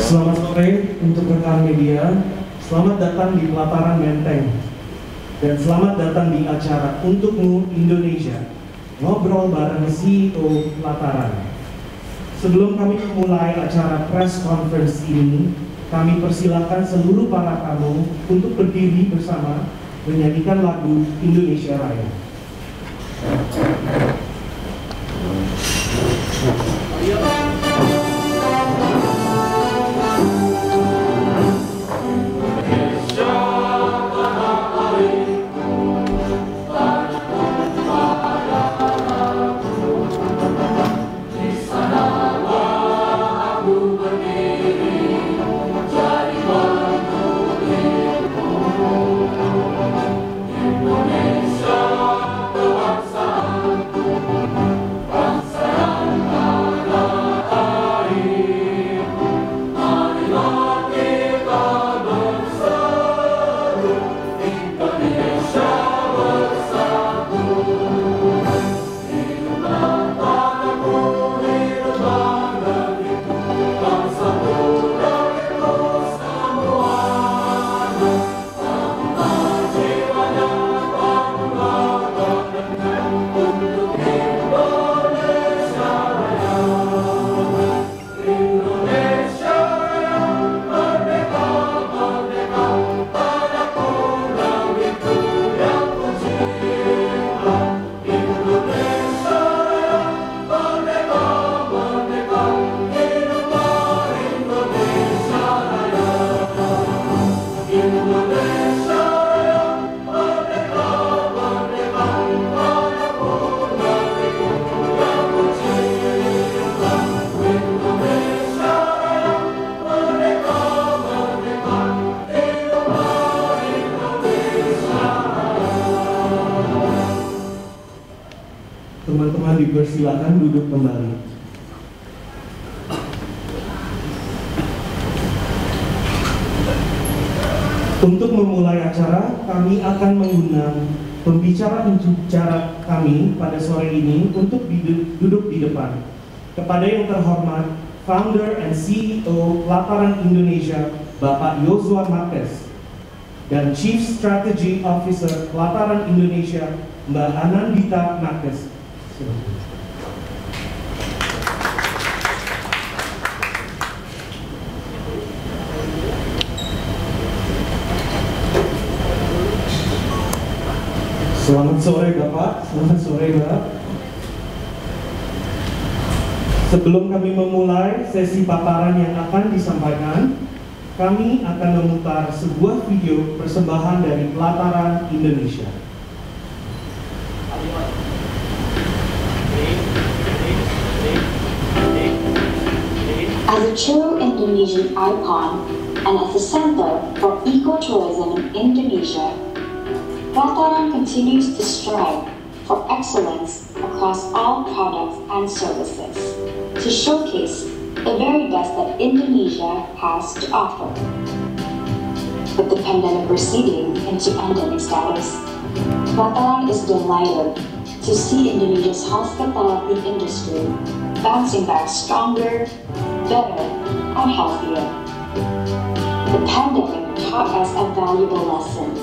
Selamat sore untuk rekan media. Selamat datang di Pelataran Menteng. Dan selamat datang di acara Untukmu Indonesia. Ngobrol bareng CEO Pelataran. Sebelum kami memulai acara press conference ini, kami persilakan seluruh para tamu untuk berdiri bersama menyanyikan lagu Indonesia Raya. Teman-teman dipersilakan duduk kembali. Untuk memulai acara, kami akan menggunakan pembicara kami pada sore ini untuk duduk di depan. Kepada yang terhormat, Founder and CEO Pelataran Indonesia, Bapak Yozua Marquez, dan Chief Strategy Officer Pelataran Indonesia, Mbak Anandita Marquez. Selamat sore Bapak, selamat sore Mbak. Sebelum kami memulai sesi paparan yang akan disampaikan, kami akan memutar sebuah video persembahan dari Pelataran Indonesia. As a true Indonesian icon and as a center for ecotourism in Indonesia, Pelataran continues to strive for excellence across all products and services to showcase the very best that Indonesia has to offer. With the pandemic receding into endemic status, Pelataran is delighted to see Indonesia's hospitality industry bouncing back stronger, better, and healthier. The pandemic taught us a valuable lesson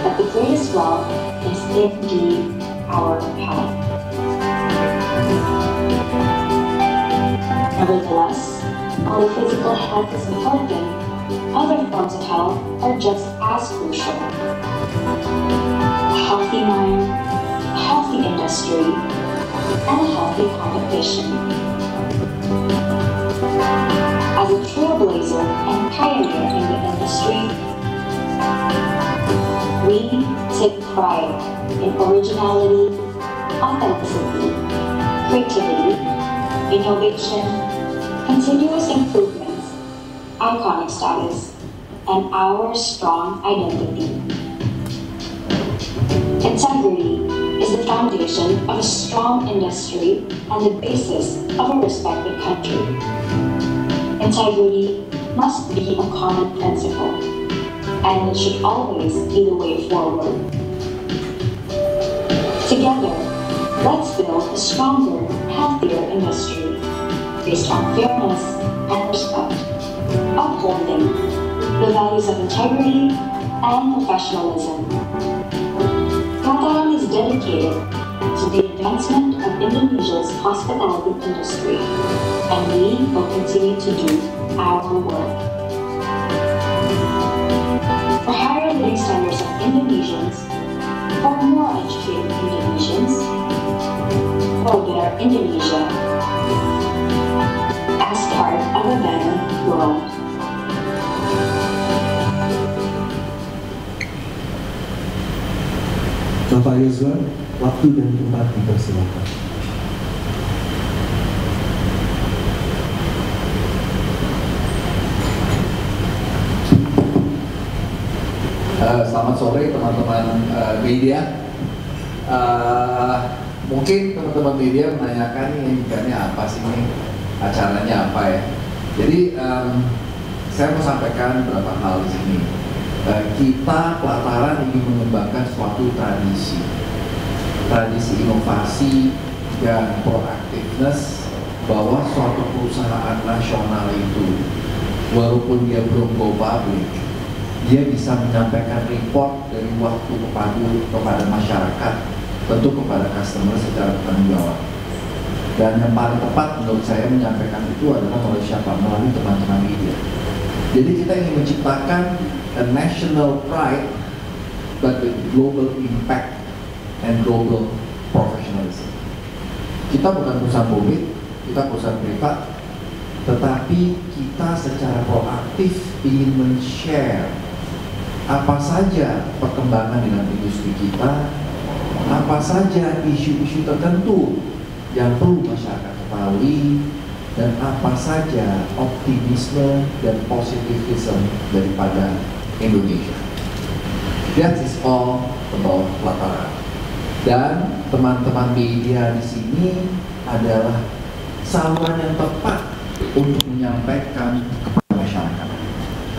that the greatest wealth is indeed our health. Nevertheless, while physical health is important, other forms of health are just as crucial. A healthy mind, a healthy industry, and a healthy competition. As a trailblazer and pioneer in the industry, we take pride in originality, authenticity, creativity, innovation, continuous improvements, iconic status, and our strong identity. Integrity is the foundation of a strong industry and the basis of a respected country. Integrity must be a common principle, and it should always be the way forward. Together, let's build a stronger, healthier industry based on fairness and respect, upholding the values of integrity and professionalism. Plataran is dedicated to the advancement of Indonesia's hospitality industry, and we will continue to do our work. For higher living standards of Indonesians, for more educated Indonesians, for better Indonesia, as part of a better world. Bapak Yosua, waktu dan tempat dipersilakan. Selamat sore teman-teman media. Mungkin teman-teman media menanyakan ini apa sih ini, acaranya apa ya? Jadi saya mau sampaikan beberapa hal di sini. Kita Plataran ingin mengembangkan suatu tradisi inovasi dan proaktifness, bahwa suatu perusahaan nasional itu walaupun dia belum go public, dia bisa menyampaikan report dari waktu ke waktu kepada masyarakat, tentu kepada customer secara bertanggung jawab. Dan yang paling tepat menurut saya menyampaikan itu adalah melalui siapa? Melalui teman-teman media. Jadi kita ingin menciptakan a national pride but with global impact and global professionalism. Kita bukan perusahaan publik, kita perusahaan privat, tetapi kita secara proaktif ingin men-share apa saja perkembangan dalam industri kita, apa saja isu-isu tertentu yang perlu masyarakat ketahui, dan apa saja optimisme dan positivism daripada Indonesia. That is all about Plataran. Dan teman-teman media di sini adalah saluran yang tepat untuk menyampaikan kepada masyarakat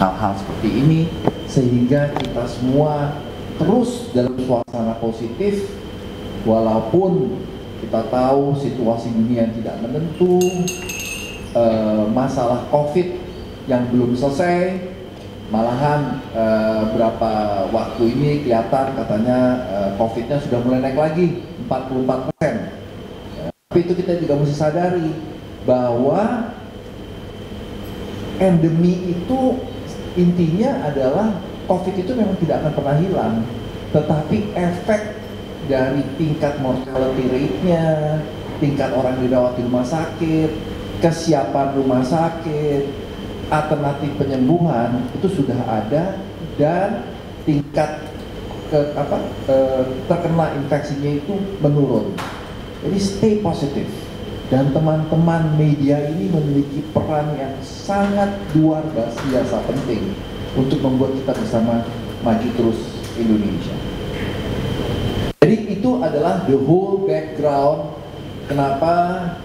hal-hal seperti ini, sehingga kita semua terus dalam suasana positif, walaupun kita tahu situasi dunia yang tidak menentu, masalah COVID yang belum selesai. Malahan berapa waktu ini kelihatan katanya COVID-nya sudah mulai naik lagi 44%. Tapi itu kita juga mesti sadari bahwa endemi itu intinya adalah COVID itu memang tidak akan pernah hilang, tetapi efek dari tingkat mortality rate-nya, tingkat orang dirawat di rumah sakit, kesiapan rumah sakit, alternatif penyembuhan itu sudah ada, dan tingkat terkena infeksinya itu menurun. Jadi stay positif, dan teman-teman media ini memiliki peran yang sangat luar biasa penting untuk membuat kita bersama maju terus Indonesia. Jadi itu adalah the whole background kenapa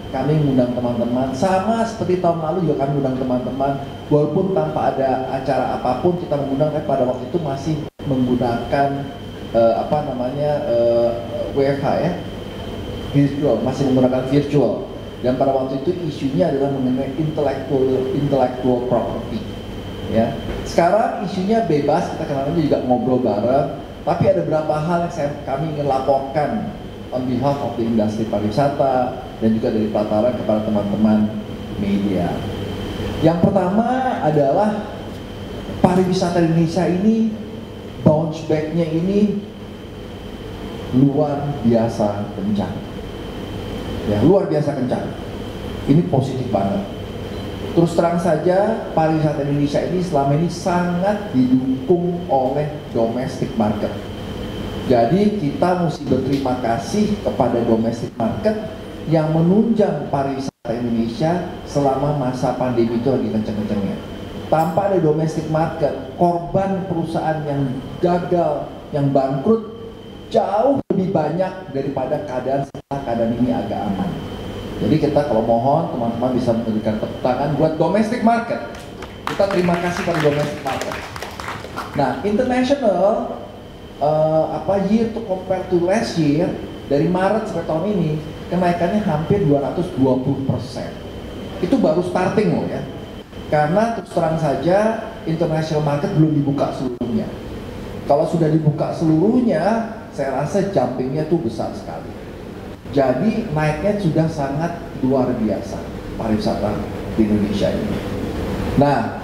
kami mengundang teman-teman. Sama seperti tahun lalu juga kami mengundang teman-teman, walaupun tanpa ada acara apapun kita mengundang, tapi pada waktu itu masih menggunakan WFH ya, virtual, masih menggunakan virtual. Dan pada waktu itu isunya adalah mengenai intellectual property. Ya, sekarang isunya bebas, kita kemarin juga ngobrol bareng, tapi ada beberapa hal yang kami ingin laporkan on behalf of the industri pariwisata dan juga dari Plataran kepada teman-teman media. Yang pertama adalah pariwisata Indonesia ini bounce back-nya ini luar biasa kencang. Ya, luar biasa kencang. Ini positif banget. Terus terang saja, pariwisata Indonesia ini selama ini sangat didukung oleh domestic market. Jadi kita mesti berterima kasih kepada domestic market yang menunjang pariwisata Indonesia selama masa pandemi itu lagi kenceng-kencengnya. Tanpa ada domestic market, korban perusahaan yang gagal, yang bangkrut jauh lebih banyak daripada keadaan setelah keadaan ini agak aman. Jadi kita kalau mohon teman-teman bisa memberikan tepuk tangan buat domestic market. Kita terima kasih pada domestic market. Nah, international year to compare to last year, dari Maret sampai tahun ini kenaikannya hampir 220%. Itu baru starting loh ya. Karena terus terang saja international market belum dibuka seluruhnya. Kalau sudah dibuka seluruhnya, saya rasa jumpingnya tuh besar sekali. Jadi naiknya sudah sangat luar biasa pariwisata di Indonesia ini. Nah,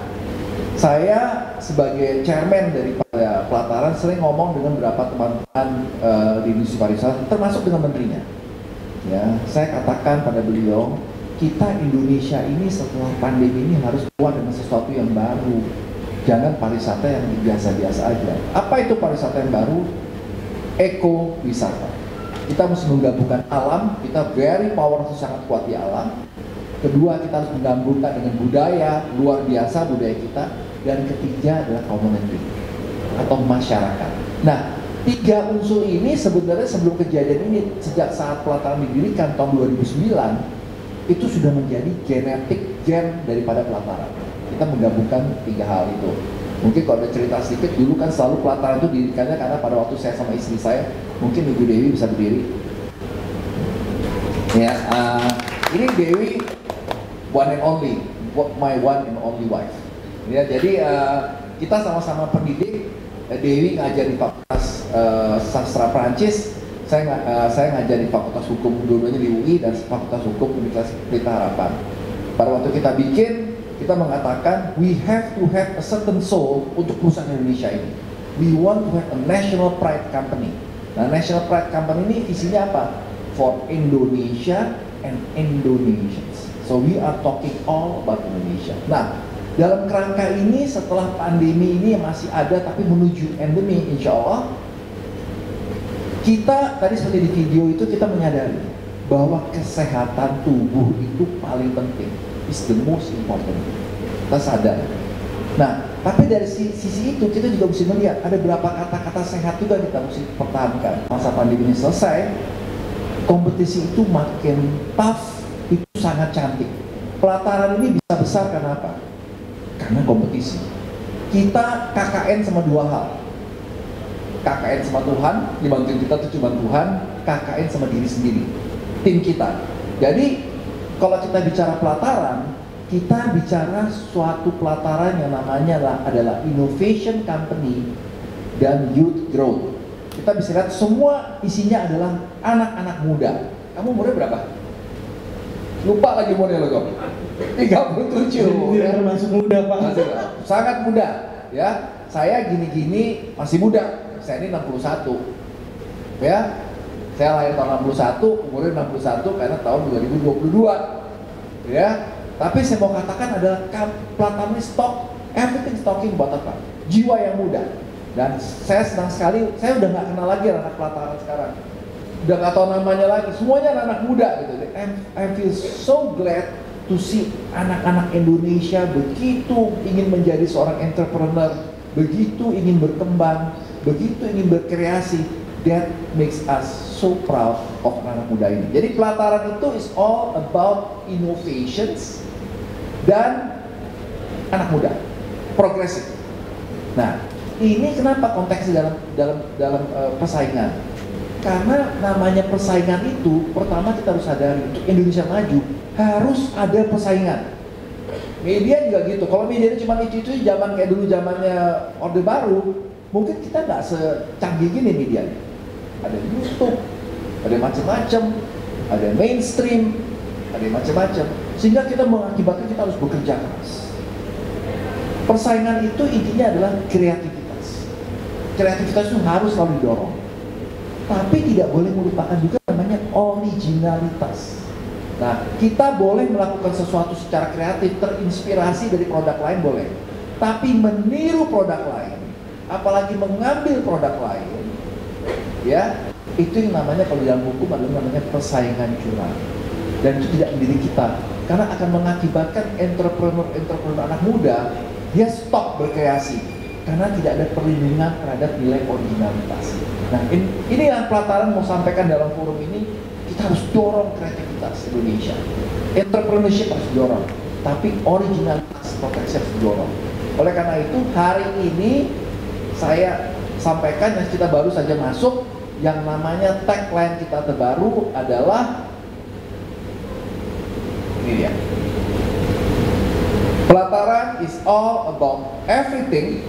saya sebagai chairman daripada Pelataran sering ngomong dengan beberapa teman-teman di industri pariwisata, termasuk dengan menterinya. Ya, saya katakan pada beliau, kita Indonesia ini setelah pandemi ini harus keluar dengan sesuatu yang baru. Jangan pariwisata yang biasa-biasa aja. Apa itu pariwisata yang baru? Ekowisata. Kita mesti menggabungkan alam, kita very powerful, sangat kuat di alam. Kedua, kita harus menggabungkan dengan budaya, luar biasa budaya kita. Dan ketiga adalah community atau masyarakat. Nah, 3 unsur ini sebenarnya sebelum kejadian ini, sejak saat Pelataran didirikan tahun 2009, itu sudah menjadi genetik gen daripada Pelataran. Kita menggabungkan 3 hal itu. Mungkin kalau ada cerita sedikit, dulu kan selalu Pelataran itu didirikannya karena pada waktu saya sama istri saya, mungkin Ibu Dewi bisa berdiri. Ya, ini Dewi one and only, my one and only wife. Ya, jadi kita sama-sama pendidik. Dewi ngajar di Fakultas Sastra Prancis, saya ngajar di Fakultas Hukum, dua-duanya di UI dan Fakultas Hukum Universitas Pelita Harapan. Pada waktu kita bikin, kita mengatakan we have to have a certain soul untuk perusahaan Indonesia ini. We want to have a national pride company. Nah, national pride company ini isinya apa? For Indonesia and Indonesians. So we are talking all about Indonesia. Nah, dalam kerangka ini setelah pandemi ini masih ada tapi menuju endemi, insya Allah kita tadi seperti di video itu kita menyadari bahwa kesehatan tubuh itu paling penting, is the most important. Kita sadar. Nah, tapi dari sisi itu kita juga mesti melihat ada berapa kata-kata sehat juga kita mesti pertahankan. Masa pandemi ini selesai, kompetisi itu makin tough, itu sangat cantik. Pelataran ini bisa besar karena apa? Karena kompetisi. Kita KKN sama 2 hal. KKN sama Tuhan, dibantuin kita tuh cuma Tuhan, KKN sama diri sendiri, tim kita. Jadi kalau kita bicara Pelataran, kita bicara suatu Pelataran yang namanya adalah innovation company dan youth growth. Kita bisa lihat semua isinya adalah anak-anak muda. Kamu umurnya berapa? Lupa lagi umurnya lo, 37. Tidak termasuk muda, Pak. Sangat muda, ya. Saya gini-gini masih muda. Saya ini 61. Ya. Saya lahir tahun 61, umurnya 61 karena tahun 2022. Ya. Tapi saya mau katakan adalah Pelataran stock, everything talking about apa? Jiwa yang muda. Dan saya senang sekali, saya udah nggak kenal lagi anak Pelataran sekarang. Udah nggak tahu namanya lagi, semuanya anak muda gitu. I feel so glad to see anak-anak Indonesia begitu ingin menjadi seorang entrepreneur, begitu ingin berkembang, begitu ingin berkreasi. That makes us so proud of anak muda ini. Jadi Pelataran itu is all about innovations dan anak muda, progresif. Nah, ini kenapa konteksnya dalam persaingan? Karena namanya persaingan itu, pertama kita harus sadari untuk Indonesia maju harus ada persaingan. Media juga gitu. Kalau media cuma itu zaman kayak dulu zamannya Orde Baru, mungkin kita nggak secanggih gini media. Ada YouTube, ada macam-macam, ada mainstream, ada macam-macam. Sehingga kita mengakibatkan kita harus bekerja keras. Persaingan itu intinya adalah kreativitas. Kreativitas itu harus selalu didorong. Tapi tidak boleh melupakan juga namanya originalitas. Nah, kita boleh melakukan sesuatu secara kreatif, terinspirasi dari produk lain boleh. Tapi meniru produk lain, apalagi mengambil produk lain, ya, itu yang namanya kalau dalam hukum adalah namanya persaingan curang. Dan itu tidak mendidik kita, karena akan mengakibatkan entrepreneur anak muda, dia stop berkreasi. Karena tidak ada perlindungan terhadap nilai originalitas. Nah, ini yang Pelataran mau sampaikan dalam forum ini. Kita harus dorong kreativitas Indonesia. Entrepreneurship harus dorong, tapi originalitas proteksi harus dorong. Oleh karena itu, hari ini saya sampaikan yang kita baru saja masuk, yang namanya tagline kita terbaru adalah ini dia. Pelataran Pelataran is all about everything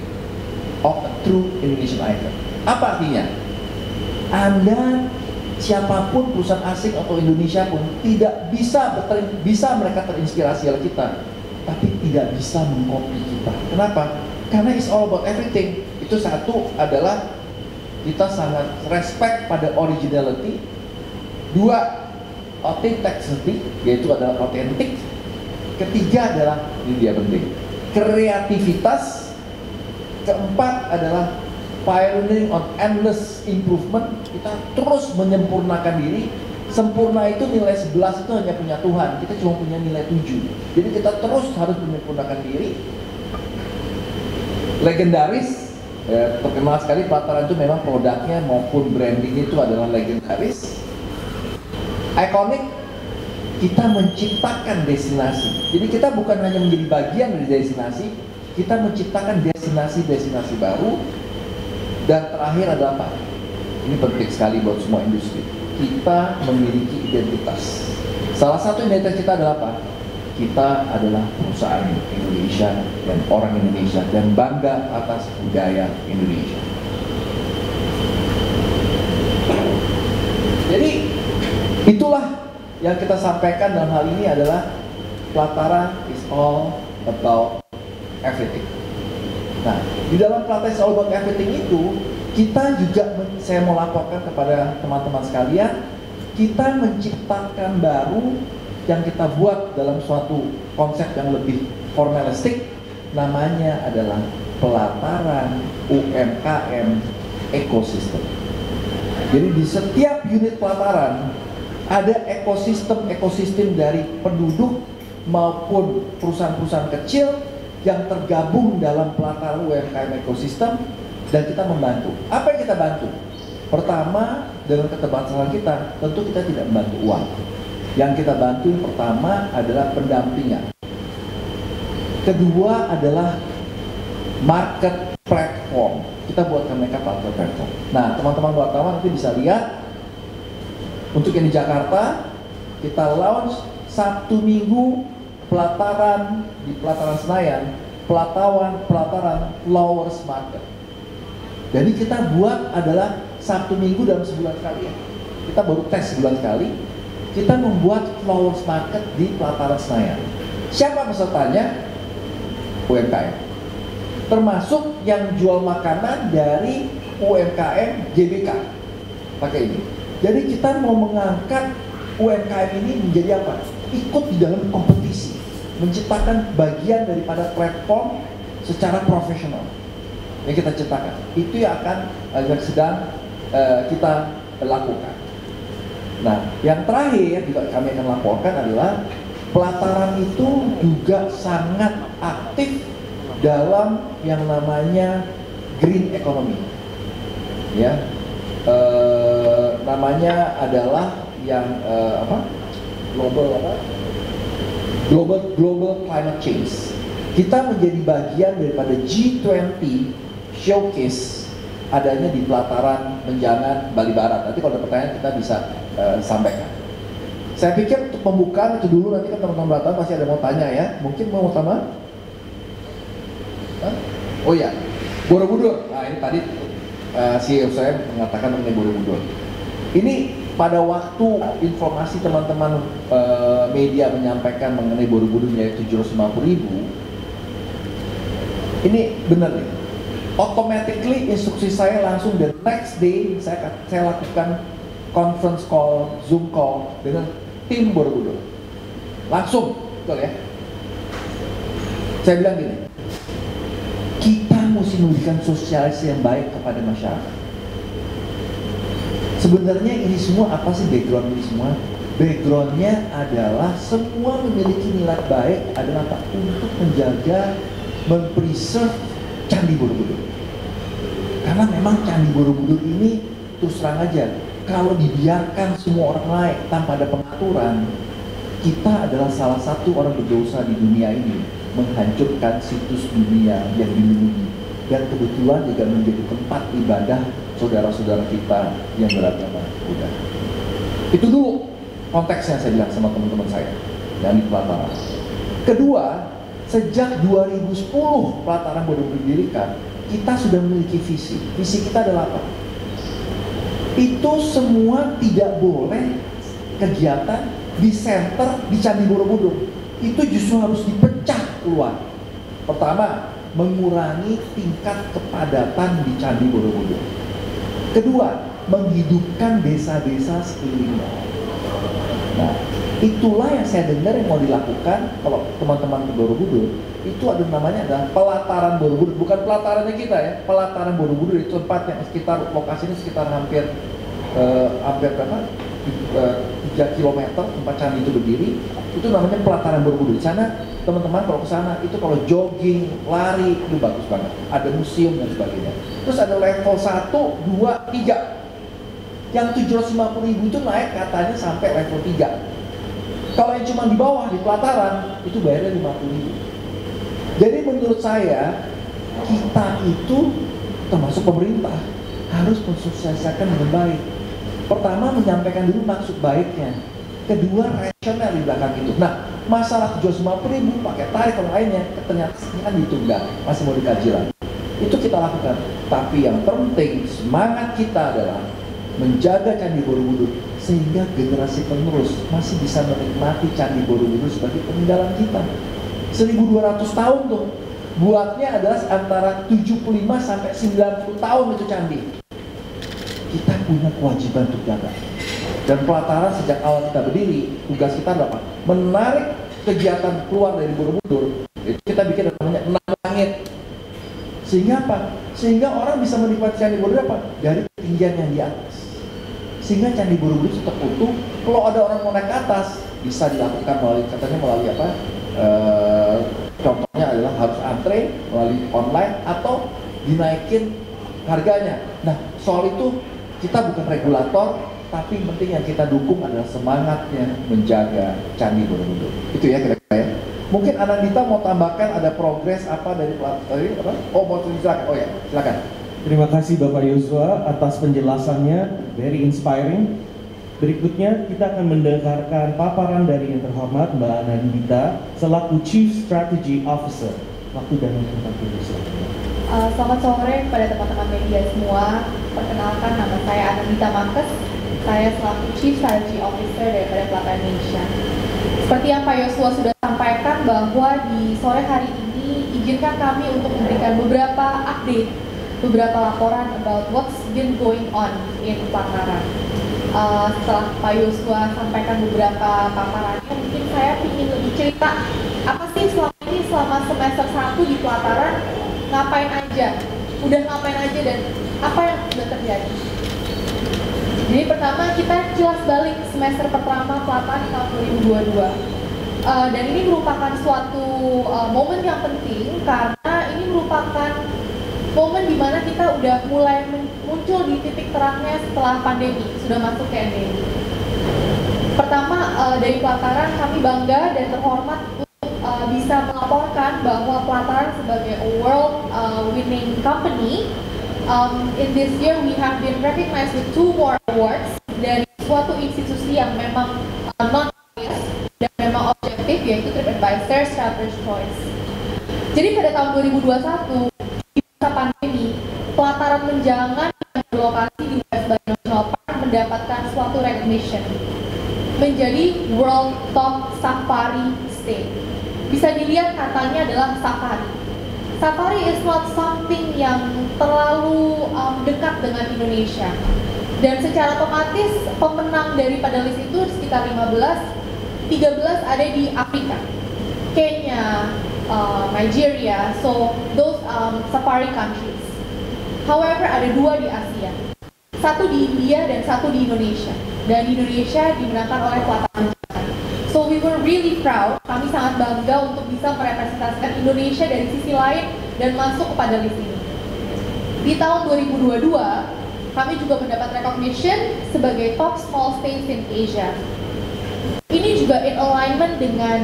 of a true Indonesian icon. Apa artinya? Anda, siapapun perusahaan asing atau Indonesia pun tidak bisa mereka terinspirasi oleh kita, tapi tidak bisa mengcopy kita. Kenapa? Karena it's all about everything. Itu satu adalah kita sangat respect pada originality. Dua, authenticity, yaitu adalah authentic. Ketiga adalah, ini dia penting, kreativitas. Keempat adalah pioneering on endless improvement. Kita terus menyempurnakan diri. Sempurna itu nilai 11 itu hanya punya Tuhan. Kita cuma punya nilai 7. Jadi kita terus harus menyempurnakan diri. Legendaris, ya, terkenal sekali Pelataran itu memang produknya maupun branding itu adalah legendaris. Iconic, kita menciptakan destinasi. Jadi kita bukan hanya menjadi bagian dari destinasi, kita menciptakan destinasi-destinasi baru. Dan terakhir adalah apa? Ini penting sekali buat semua industri. Kita memiliki identitas. Salah satu identitas kita adalah apa? Kita adalah perusahaan Indonesia dan orang Indonesia dan bangga atas budaya Indonesia. Jadi itulah yang kita sampaikan dalam hal ini adalah Pelataran is all about everything. Nah, di dalam Pelataran is all about everything itu, kita juga, saya mau laporkan kepada teman-teman sekalian, kita menciptakan baru yang kita buat dalam suatu konsep yang lebih formalistik, namanya adalah Pelataran UMKM Ecosystem. Jadi di setiap unit Pelataran ada ekosistem dari penduduk maupun perusahaan-perusahaan kecil yang tergabung dalam Pelataran UMKM Ecosystem, dan kita membantu. Apa yang kita bantu? Pertama, dengan keterbatasan kita, tentu kita tidak membantu uang. Yang kita bantu yang pertama adalah pendampingan. Kedua adalah market platform. Kita buatkan mereka platform. Nah, teman-teman wartawan nanti bisa lihat. Untuk yang di Jakarta, kita launch Sabtu Minggu Pelataran di Pelataran Senayan, Pelataran Flowers Market. Jadi kita buat adalah Sabtu Minggu dalam sebulan sekali ya. Kita baru tes sebulan sekali. Kita membuat Flowers Market di Pelataran Senayan. Siapa pesertanya? UMKM. Termasuk yang jual makanan dari UMKM GBK. Pakai ini. Jadi kita mau mengangkat UMKM ini menjadi apa? Ikut di dalam kompetisi, menciptakan bagian daripada platform secara profesional yang kita ciptakan. Itu yang sedang kita lakukan. Nah, yang terakhir juga kami akan laporkan adalah Pelataran itu juga sangat aktif dalam yang namanya green economy. Ya, namanya adalah yang global climate change. Kita menjadi bagian daripada G20 showcase adanya di Pelataran Menjangan Bali Barat. Nanti kalau ada pertanyaan kita bisa sampaikan. Saya pikir untuk pembukaan itu dulu, nanti kan teman-teman datang pasti ada mau tanya ya. Mungkin mau tambah? Oh ya, Borobudur. Nah ini tadi CEO saya mengatakan mengenai Borobudur. Ini pada waktu informasi teman-teman media menyampaikan mengenai Borobudur yaitu 750.000, ini benar nih. Automatically instruksi saya langsung the next day saya lakukan conference call, Zoom call dengan tim Borobudur. Langsung, betul ya. Saya bilang gini, kita mesti memberikan sosialisasi yang baik kepada masyarakat. Sebenarnya ini semua apa sih background ini semua? Backgroundnya adalah semua memiliki nilai baik adalah apa? Untuk menjaga, mempreserve Candi Borobudur. Karena memang Candi Borobudur ini terus terang aja, kalau dibiarkan semua orang naik tanpa ada pengaturan, kita adalah salah satu orang berdosa di dunia ini, menghancurkan situs dunia yang dilindungi dan kebetulan juga menjadi tempat ibadah saudara-saudara kita yang beragama Buddha. Itu dulu konteksnya saya bilang sama teman-teman saya yang di Pelataran. Kedua, Sejak 2010 Pelataran Borobudur didirikan, kita sudah memiliki visi. Visi kita adalah apa? Itu semua tidak boleh kegiatan di center di Candi Borobudur. Itu justru harus dipecah keluar. Pertama, mengurangi tingkat kepadatan di Candi Borobudur. Kedua, menghidupkan desa-desa sekelilingnya. Nah, itulah yang saya dengar yang mau dilakukan kalau teman-teman ke Borobudur. Itu ada namanya adalah Pelataran Borobudur, bukan pelatarannya kita ya. Pelataran Borobudur itu tempat yang sekitar lokasinya sekitar hampir berapa? 3 km tempat candi itu berdiri. Itu namanya Pelataran Borobudur. Di sana teman-teman kalau ke sana itu kalau jogging, lari itu bagus banget. Ada museum dan sebagainya. Terus ada level 1, 2, 3. Yang 750.000 itu naik katanya sampai level 3. Kalau yang cuma di bawah di pelataran itu bayarnya 50.000. Jadi menurut saya kita itu termasuk pemerintah harus mensosialisasikan dengan baik. Pertama, menyampaikan dulu maksud baiknya. Kedua, rasional di belakang itu. Nah, masalah 750.000 pakai tarif dan lainnya ternyata kan ditunda, masih mau dikaji lagi. Itu kita lakukan. Tapi yang penting semangat kita adalah menjaga Candi Borobudur sehingga generasi penerus masih bisa menikmati Candi Borobudur sebagai peninggalan kita. 1200 tahun tuh. Buatnya adalah antara 75 sampai 90 tahun itu candi. Kita punya kewajiban untuk jaga. Dan pelataran sejak awal kita berdiri, tugas kita adalah apa? Menarik kegiatan keluar dari Borobudur. Itu kita bikin namanya 6 langit. Sehingga apa? Sehingga orang bisa menikmati Candi Borobudur apa? Dari ketinggian yang di atas. Sehingga Candi Borobudur tetap utuh. Kalau ada orang mau naik ke atas, bisa dilakukan melalui apa? Contohnya adalah harus antre melalui online atau dinaikin harganya. Nah, soal itu kita bukan regulator, tapi penting yang kita dukung adalah semangatnya menjaga Candi Borobudur. Itu ya kira-kira ya. Mungkin Anandita mau tambahkan ada progres apa dari apa? Oh, mau silakan. Oh ya, silakan. Terima kasih Bapak Yosua atas penjelasannya, very inspiring. Berikutnya kita akan mendengarkan paparan dari yang terhormat Mbak Anandita selaku Chief Strategy Officer. Waktu dan tempat Yosua. Selamat sore kepada teman-teman media semua. Perkenalkan, nama saya Anandita Marcus. Saya selaku Chief Strategy Officer daripada Pelataran Indonesia. Seperti yang Pak Yosua sudah sampaikan bahwa di sore hari ini izinkan kami untuk memberikan beberapa update, beberapa laporan about what's been going on in Pelataran. Setelah Pak Yosua sampaikan beberapa paparannya, mungkin saya ingin lebih cerita apa sih selama semester 1 di Pelataran ngapain aja, udah ngapain aja dan apa yang sudah terjadi. Jadi pertama kita kilas balik semester pertama Pelataran di tahun 2022 dan ini merupakan suatu momen yang penting karena ini merupakan momen di mana kita udah mulai muncul di titik terangnya setelah pandemi, sudah masuk ke endemi. Pertama, dari Pelataran kami bangga dan terhormat untuk bisa melaporkan bahwa Pelataran sebagai a world winning company, in this year we have been recognized with 2 more awards dari suatu institusi yang memang non-biased dan memang objektif, yaitu TripAdvisor Traveler's Choice. Jadi pada tahun 2021 pandemi, Pelataran Menjangan yang berlokasi di West Bali National Park mendapatkan suatu recognition menjadi World Top Safari State. Bisa dilihat katanya adalah safari. Safari is not something yang terlalu dekat dengan Indonesia. Dan secara otomatis pemenang daripada list itu sekitar 13 ada di Afrika, Kenya, Nigeria, so those safari countries. However, ada 2 di Asia, 1 di India dan 1 di Indonesia. Dan di Indonesia dimenangkan oleh Pelataran. So we were really proud, kami sangat bangga untuk bisa merepresentasikan Indonesia dari sisi lain dan masuk kepada list ini. Di tahun 2022, kami juga mendapat recognition sebagai top small states in Asia. Ini juga in alignment dengan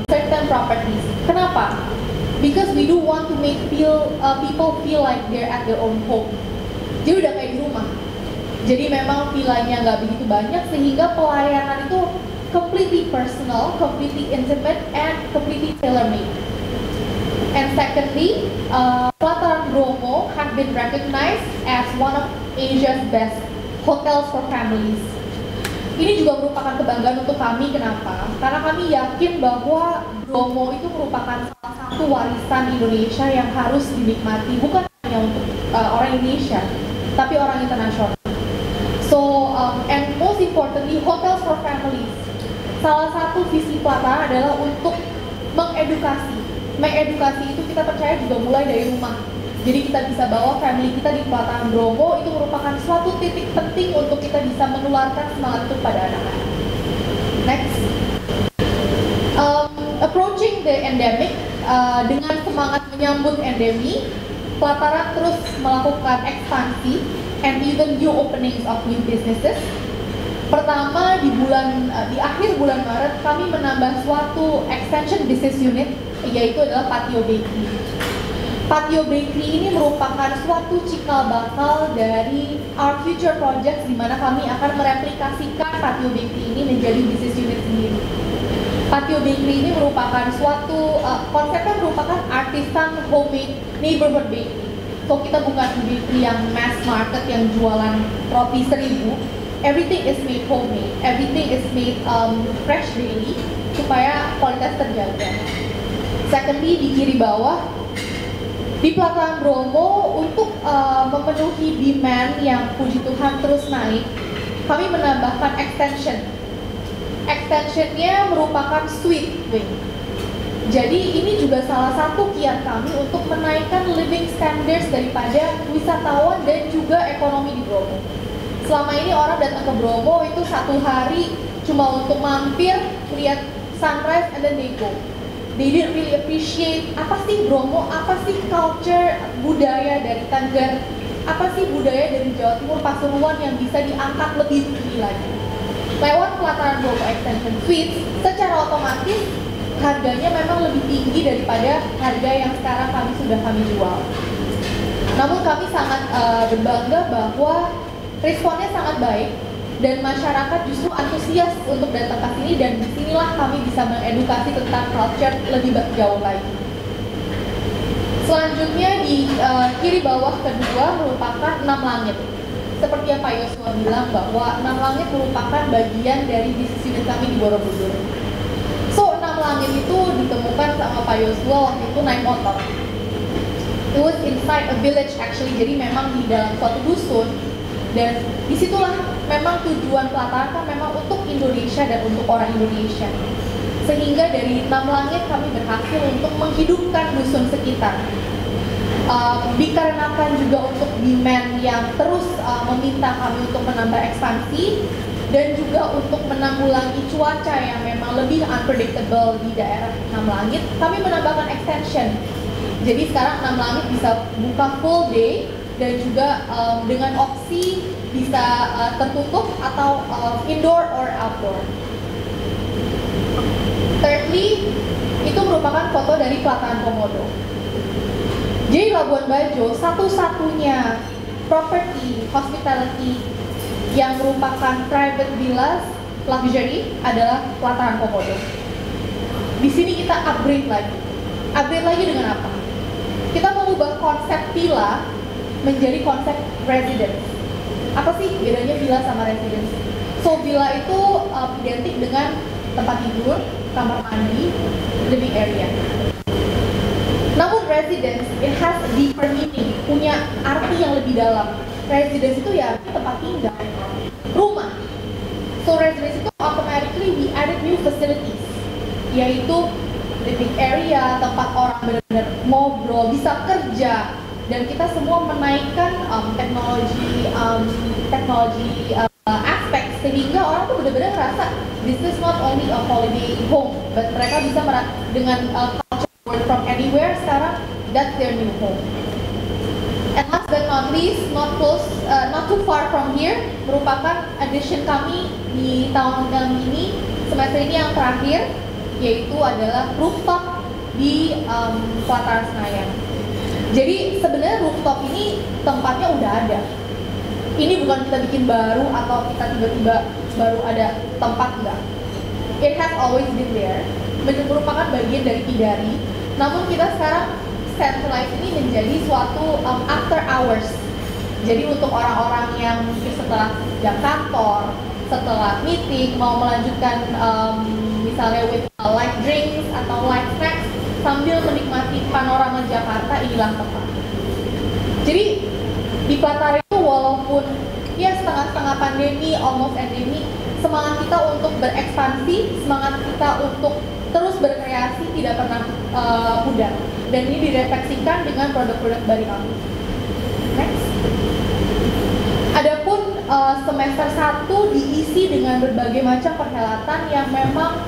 certain properties. Kenapa? Because we do want to make people feel like they're at their own home. Jadi udah kayak di rumah. Jadi memang pilihannya nggak begitu banyak sehingga pelayanan itu completely personal, completely intimate, and completely tailor-made. And secondly, Pelataran Bromo have been recognized as one of Asia's best hotels for families. Ini juga merupakan kebanggaan untuk kami. Kenapa? Karena kami yakin bahwa Bromo itu merupakan salah satu warisan Indonesia yang harus dinikmati, bukan hanya untuk orang Indonesia, tapi orang internasional. So, and most importantly, hotels for families. Salah satu visi Pelataran adalah untuk mengedukasi. Mengedukasi itu kita percaya juga mulai dari rumah. Jadi kita bisa bawa family kita di Pelataran Bromo, itu merupakan suatu titik penting untuk kita bisa menularkan semangat itu pada anak-anak. Next. Approaching the endemic, dengan semangat menyambut endemi, Pelataran terus melakukan ekspansi and even new openings of new businesses. Pertama, di akhir bulan Maret kami menambah suatu extension business unit, yaitu adalah Patio Bakery. Patio Bakery ini merupakan suatu cikal bakal dari our future projects, di mana kami akan mereplikasikan Patio Bakery ini menjadi business unit sendiri. Patio Bakery ini merupakan suatu konsepnya merupakan artisan homemade neighborhood bakery. So kita bukan bakery yang mass market yang jualan roti 1000. Everything is made homemade, everything is made fresh daily supaya kualitas terjaga. Secondly, di kiri bawah, di Pelataran Bromo untuk memenuhi demand yang puji Tuhan terus naik, kami menambahkan extension. Extensionnya merupakan suite wing. Jadi ini juga salah satu kiat kami untuk menaikkan living standards daripada wisatawan dan juga ekonomi di Bromo. Selama ini orang datang ke Bromo itu satu hari cuma untuk mampir, lihat sunrise, and then they go. They didn't really appreciate apa sih Bromo, apa sih culture, budaya dari Tengger, apa sih budaya dari Jawa Timur, Pasuruan yang bisa diangkat lebih tinggi lagi. Lewat Pelataran Bromo Extension Suites, secara otomatis harganya memang lebih tinggi daripada harga yang sekarang kami jual. Namun kami sangat berbangga bahwa responnya sangat baik, dan masyarakat justru antusias untuk datang ke sini, dan disinilah kami bisa mengedukasi tentang culture lebih jauh lagi. Selanjutnya di kiri bawah kedua merupakan 6 Langit. Seperti yang Pak Yosua bilang bahwa 6 Langit merupakan bagian dari bisnis unit kami di Borobudur. So 6 Langit itu ditemukan sama Pak Yosua waktu itu naik motor. It was inside a village actually, jadi memang di dalam suatu dusun. Dan disitulah memang tujuan Pelataran kan memang untuk Indonesia dan untuk orang Indonesia. Sehingga dari 6 Langit kami berhasil untuk menghidupkan dusun sekitar. Dikarenakan juga untuk demand yang terus meminta kami untuk menambah ekspansi, dan juga untuk menanggulangi cuaca yang memang lebih unpredictable di daerah 6 Langit, kami menambahkan extension. Jadi sekarang 6 Langit bisa buka full day, dan juga dengan opsi bisa tertutup atau indoor or outdoor. Thirdly, itu merupakan foto dari Pelataran Komodo. Jadi Labuan Bajo satu-satunya property hospitality yang merupakan private villas luxury adalah Pelataran Komodo. Di sini kita upgrade lagi. Upgrade lagi dengan apa? Kita mengubah konsep villa menjadi konsep residence. Apa sih bedanya villa sama residence? So villa itu identik dengan tempat tidur, kamar mandi, living area. Namun residence, it has a deeper meaning, punya arti yang lebih dalam. Residence itu ya tempat tinggal, rumah. So residence itu automatically we added new facilities, yaitu living area, tempat orang benar-benar ngobrol, bisa kerja. Dan kita semua menaikkan teknologi aspek, sehingga orang tuh benar-benar merasa this is not only a holiday home, but mereka bisa dengan culture work from anywhere. Sekarang that's their new home. And last but not least, not too far from here, merupakan addition kami di tahun ini, semester ini yang terakhir, yaitu adalah rooftop di Pelataran Senayan. Jadi sebenarnya rooftop ini tempatnya udah ada. Ini bukan kita bikin baru atau kita tiba-tiba baru ada tempat, enggak. It has always been there. Merupakan bagian dari Kidari. Namun kita sekarang centralized ini menjadi suatu after hours. Jadi untuk orang-orang yang mungkin setelah jam kantor, setelah meeting mau melanjutkan misalnya with light drinks atau light snacks sambil menikmati panorama Jakarta, inilah tempat. Jadi di Platara itu walaupun ya setengah-setengah pandemi, almost endemi, semangat kita untuk berekspansi, semangat kita untuk terus berkreasi tidak pernah pudar. Dan ini direfleksikan dengan produk-produk dari kami. Next. Adapun semester 1 diisi dengan berbagai macam perhelatan yang memang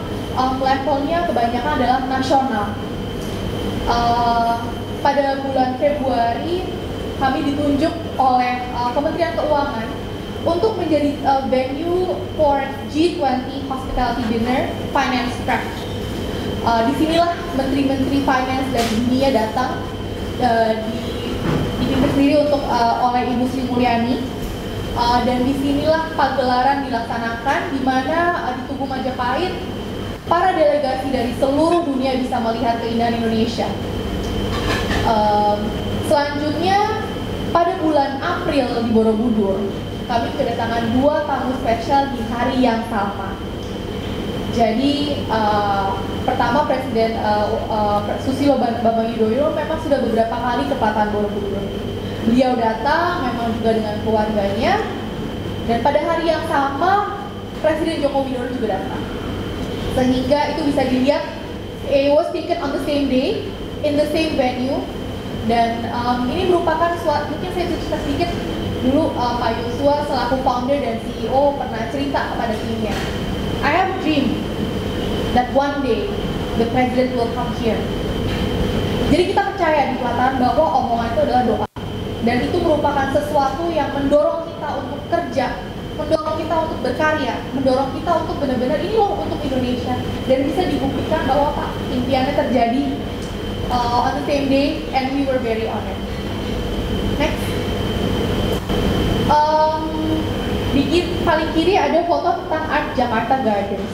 levelnya kebanyakan adalah nasional. Pada bulan Februari kami ditunjuk oleh Kementerian Keuangan untuk menjadi venue for G20 Hospitality Dinner Finance Track. Disinilah menteri-menteri finance dari dunia datang, dipimpin sendiri oleh Ibu Sri Mulyani. Dan disinilah pagelaran dilaksanakan, di mana di Tugu Majapahit para delegasi dari seluruh dunia bisa melihat keindahan Indonesia. Selanjutnya pada bulan April di Borobudur kami kedatangan 2 tamu spesial di hari yang sama. Jadi pertama Presiden Susilo Bambang Yudhoyono memang sudah beberapa kali ke Pelataran Borobudur. Beliau datang memang juga dengan keluarganya, dan pada hari yang sama Presiden Joko Widodo juga datang. Sehingga itu bisa dilihat, it was taken on the same day, in the same venue. Dan ini merupakan suatu, mungkin saya cerita sedikit dulu, Pak Yosua selaku founder dan CEO pernah cerita kepada timnya, I have a dream that one day the president will come here. Jadi kita percaya di Pelataran bahwa omongan itu adalah doa. Dan itu merupakan sesuatu yang mendorong kita untuk kerja, mendorong kita untuk berkarya, mendorong kita untuk benar-benar ini loh untuk Indonesia. Dan bisa dibuktikan bahwa Pak, impiannya terjadi on the same day, and we were very honored. Next. Di paling kiri ada foto tentang Art Jakarta Gardens.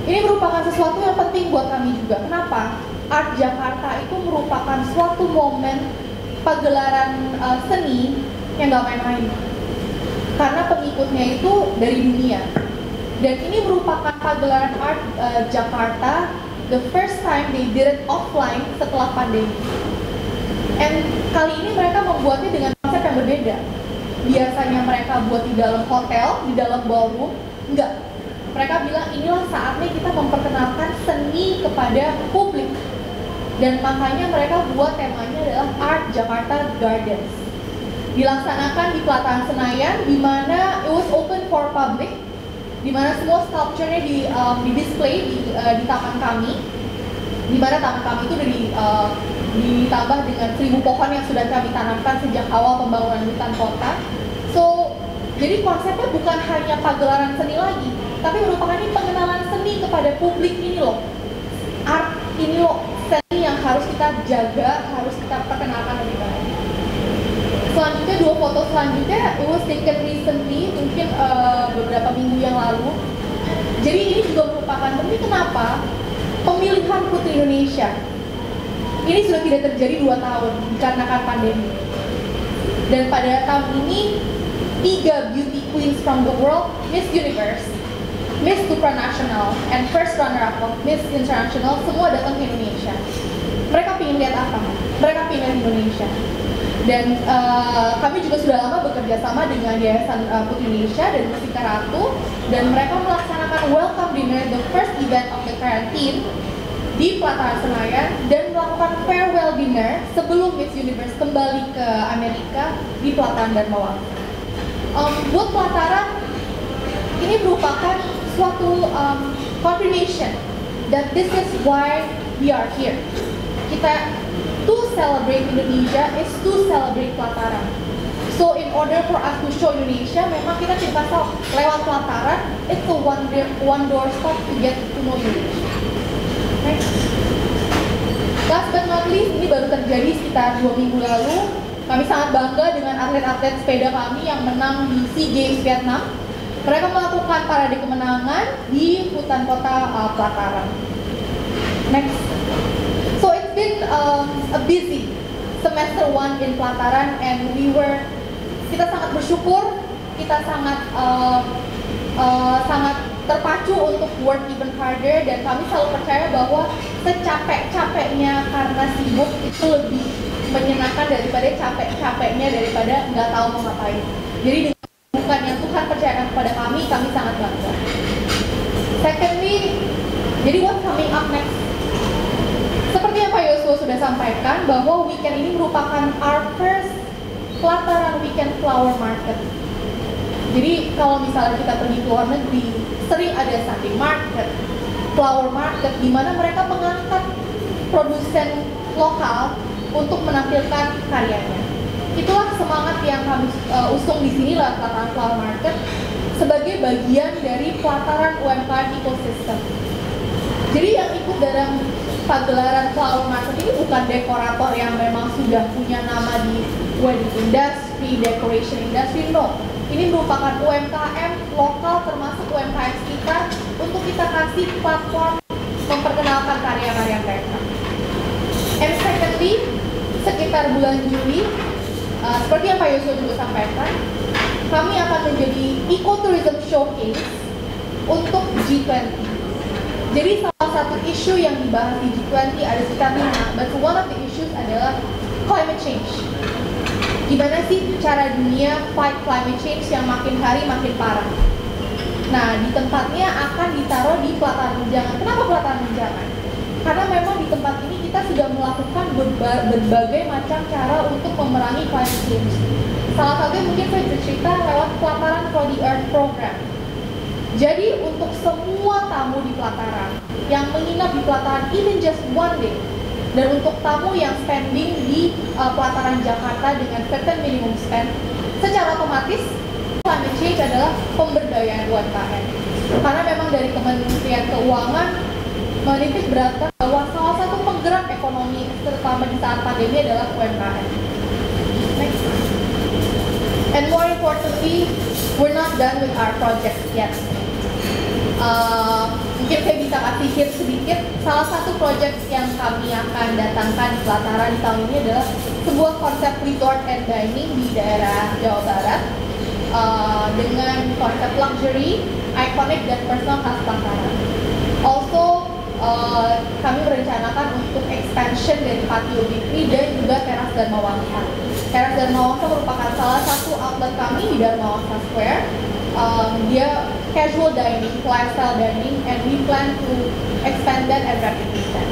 Ini merupakan sesuatu yang penting buat kami juga. Kenapa? Art Jakarta itu merupakan suatu momen pagelaran seni yang gak main-main, karena pengikutnya itu dari dunia. Dan ini merupakan pagelaran art Jakarta, the first time they did it offline setelah pandemi. And kali ini mereka membuatnya dengan konsep yang berbeda. Biasanya mereka buat di dalam hotel, di dalam ballroom, enggak. Mereka bilang inilah saatnya kita memperkenalkan seni kepada publik. Dan makanya mereka buat temanya adalah Art Jakarta Gardens. Dilaksanakan di Pelataran Senayan, di mana it was open for public, di mana semua sculpture-nya di display di taman kami, di mana taman kami itu ditambah dengan 1000 pohon yang sudah kami tanamkan sejak awal pembangunan hutan kota. So, jadi konsepnya bukan hanya pagelaran seni lagi, tapi merupakan ini pengenalan seni kepada publik. Ini loh, art ini loh, seni yang harus kita jaga, harus kita perkenalkan lebih baik. Selanjutnya, 2 foto selanjutnya, it was taken recently, mungkin beberapa minggu yang lalu. Jadi ini juga merupakan penting. Kenapa? Pemilihan Putri Indonesia ini sudah tidak terjadi 2 tahun dikarenakan pandemi. Dan pada tahun ini 3 beauty queens from the world, Miss Universe, Miss Supranational, and first runner-up of Miss International, semua datang ke Indonesia. Mereka ingin lihat apa? Mereka ingin lihat Indonesia. Dan kami juga sudah lama bekerja sama dengan Yayasan Putri Indonesia dan Mustika Ratu, dan mereka melaksanakan welcome dinner, the first event of the quarantine, di Pelataran Senayan, dan melakukan farewell dinner sebelum Miss Universe kembali ke Amerika di Pelataran Dharma Wangsa. Buat Pelataran, ini merupakan suatu confirmation that this is why we are here. Kita to celebrate Indonesia is to celebrate Pelataran. So in order for us to show Indonesia, memang kita tidak bisa lewat Pelataran. It's a one door stop to get to know Indonesia. Next. Last but not least, ini baru terjadi sekitar 2 minggu lalu. Kami sangat bangga dengan atlet-atlet sepeda kami yang menang di SEA Games Vietnam. Mereka melakukan parade kemenangan di hutan kota Pelataran. Next. So it's been a busy semester 1 in Pelataran, and kita sangat bersyukur, kita sangat terpacu untuk work even harder, dan kami selalu percaya bahwa secapek-capeknya karena sibuk itu lebih menyenangkan daripada capek-capeknya daripada nggak tahu mau ngapain. Jadi dengan bukan yang Tuhan percayakan kepada kami sangat bangga. Secondly, jadi what's coming up next? Seperti yang Pak Yosua sudah sampaikan, bahwa weekend ini merupakan our first Pelataran Weekend Flower Market. Jadi kalau misalnya kita pergi ke luar negeri, sering ada Sunday Market, Flower Market, di mana mereka mengangkat produsen lokal untuk menampilkan karyanya. Itulah semangat yang kami usung di sini lah, Pelataran Flower Market, sebagai bagian dari Pelataran UMKM Ecosystem. Jadi yang ikut dalam pagelaran Flower Market ini bukan dekorator yang memang sudah punya nama di wedding industry, decoration industry, no. Ini merupakan UMKM lokal, termasuk UMKM sekitar, untuk kita kasih platform memperkenalkan karya-karya mereka. And secondly, sekitar bulan Juli, seperti yang Pak Yosua juga sampaikan, kami akan menjadi Ecotourism Showcase untuk G20. Jadi salah satu isu yang dibahas di G20 ada sekitar 5, but one of the issues adalah climate change. Gimana sih cara dunia fight climate change yang makin hari makin parah? Nah, di tempatnya akan ditaruh di Pelataran Menjangan. Kenapa Pelataran Menjangan? Karena memang di tempat ini kita sudah melakukan berbagai macam cara untuk memerangi climate change. Salah satunya mungkin saya bercerita lewat Pelataran for the Earth program. Jadi untuk semua tamu di Pelataran yang menginap di Pelataran even just one day, dan untuk tamu yang spending di Pelataran Jakarta dengan certain minimum spend, secara otomatis climate change adalah pemberdayaan UMKM. Karena memang dari Kementerian Keuangan menitik beratkan bahwa salah satu penggerak ekonomi terutama di saat pandemi adalah UMKM. Next. And more importantly, we're not done with our project yet. Mungkin saya bisa kasih hint sedikit. Salah satu project yang kami akan datangkan di Pelataran di tahun ini adalah sebuah konsep resort and dining di daerah Jawa Barat dengan konsep luxury, iconic, dan personal khas Pelataran. Also, kami merencanakan untuk expansion dari Patio Bikri dan juga Teras Dharma Wangsa. Teras Dharma Wangsa merupakan salah satu outlet kami di Dharma Wangsa Square. Dia casual dining, lifestyle dining, and we plan to expand that and replicate that.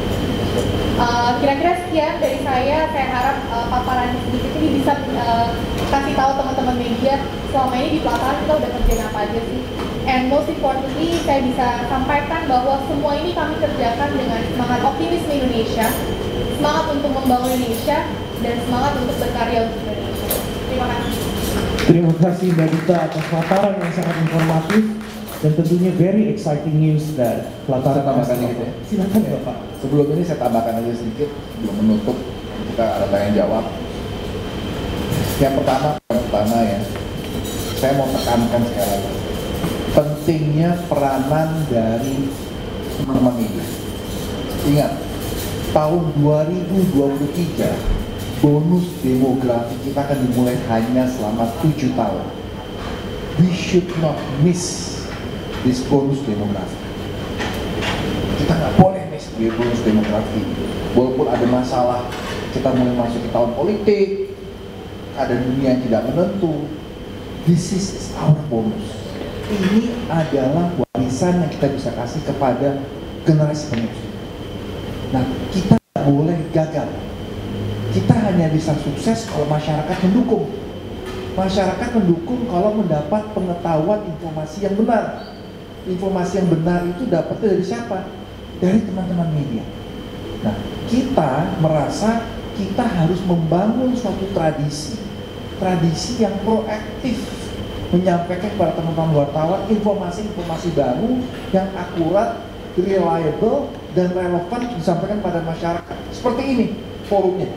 Kira-kira sekian dari saya harap paparan sedikit ini bisa kasih tahu teman-teman media selama ini di Pelataran kita udah kerjain apa aja sih. And most importantly, saya bisa sampaikan bahwa semua ini kami kerjakan dengan semangat optimisme Indonesia, semangat untuk membangun Indonesia, dan semangat untuk berkarya untuk Indonesia. Terima kasih. Terima kasih Mbak Dita atas laporan yang sangat informatif dan tentunya very exciting news that Pelataran. Saya tambahkan gitu ya. Silakan Bapak. Sebelum ini saya tambahkan aja sedikit, belum menutup, kita ada tanya jawab. Yang pertama ya, saya mau tekankan sekali lagi, pentingnya peranan dari teman-teman media. Ingat, tahun 2023 bonus demografi kita akan dimulai hanya selama 7 tahun. We should not miss this bonus demografi. Kita nggak boleh miss bonus demografi. Walaupun ada masalah, kita mulai masuk ke tahun politik, ada dunia yang tidak menentu. This is our bonus. Ini adalah warisan yang kita bisa kasih kepada generasi penerus. Nah, kita nggak boleh gagal. Kita hanya bisa sukses kalau masyarakat mendukung. Masyarakat mendukung kalau mendapat pengetahuan informasi yang benar. Informasi yang benar itu dapatnya dari siapa? Dari teman-teman media. Nah, kita merasa kita harus membangun suatu tradisi yang proaktif, menyampaikan kepada teman-teman wartawan informasi-informasi baru yang akurat, reliable, dan relevan disampaikan pada masyarakat. Seperti ini forumnya.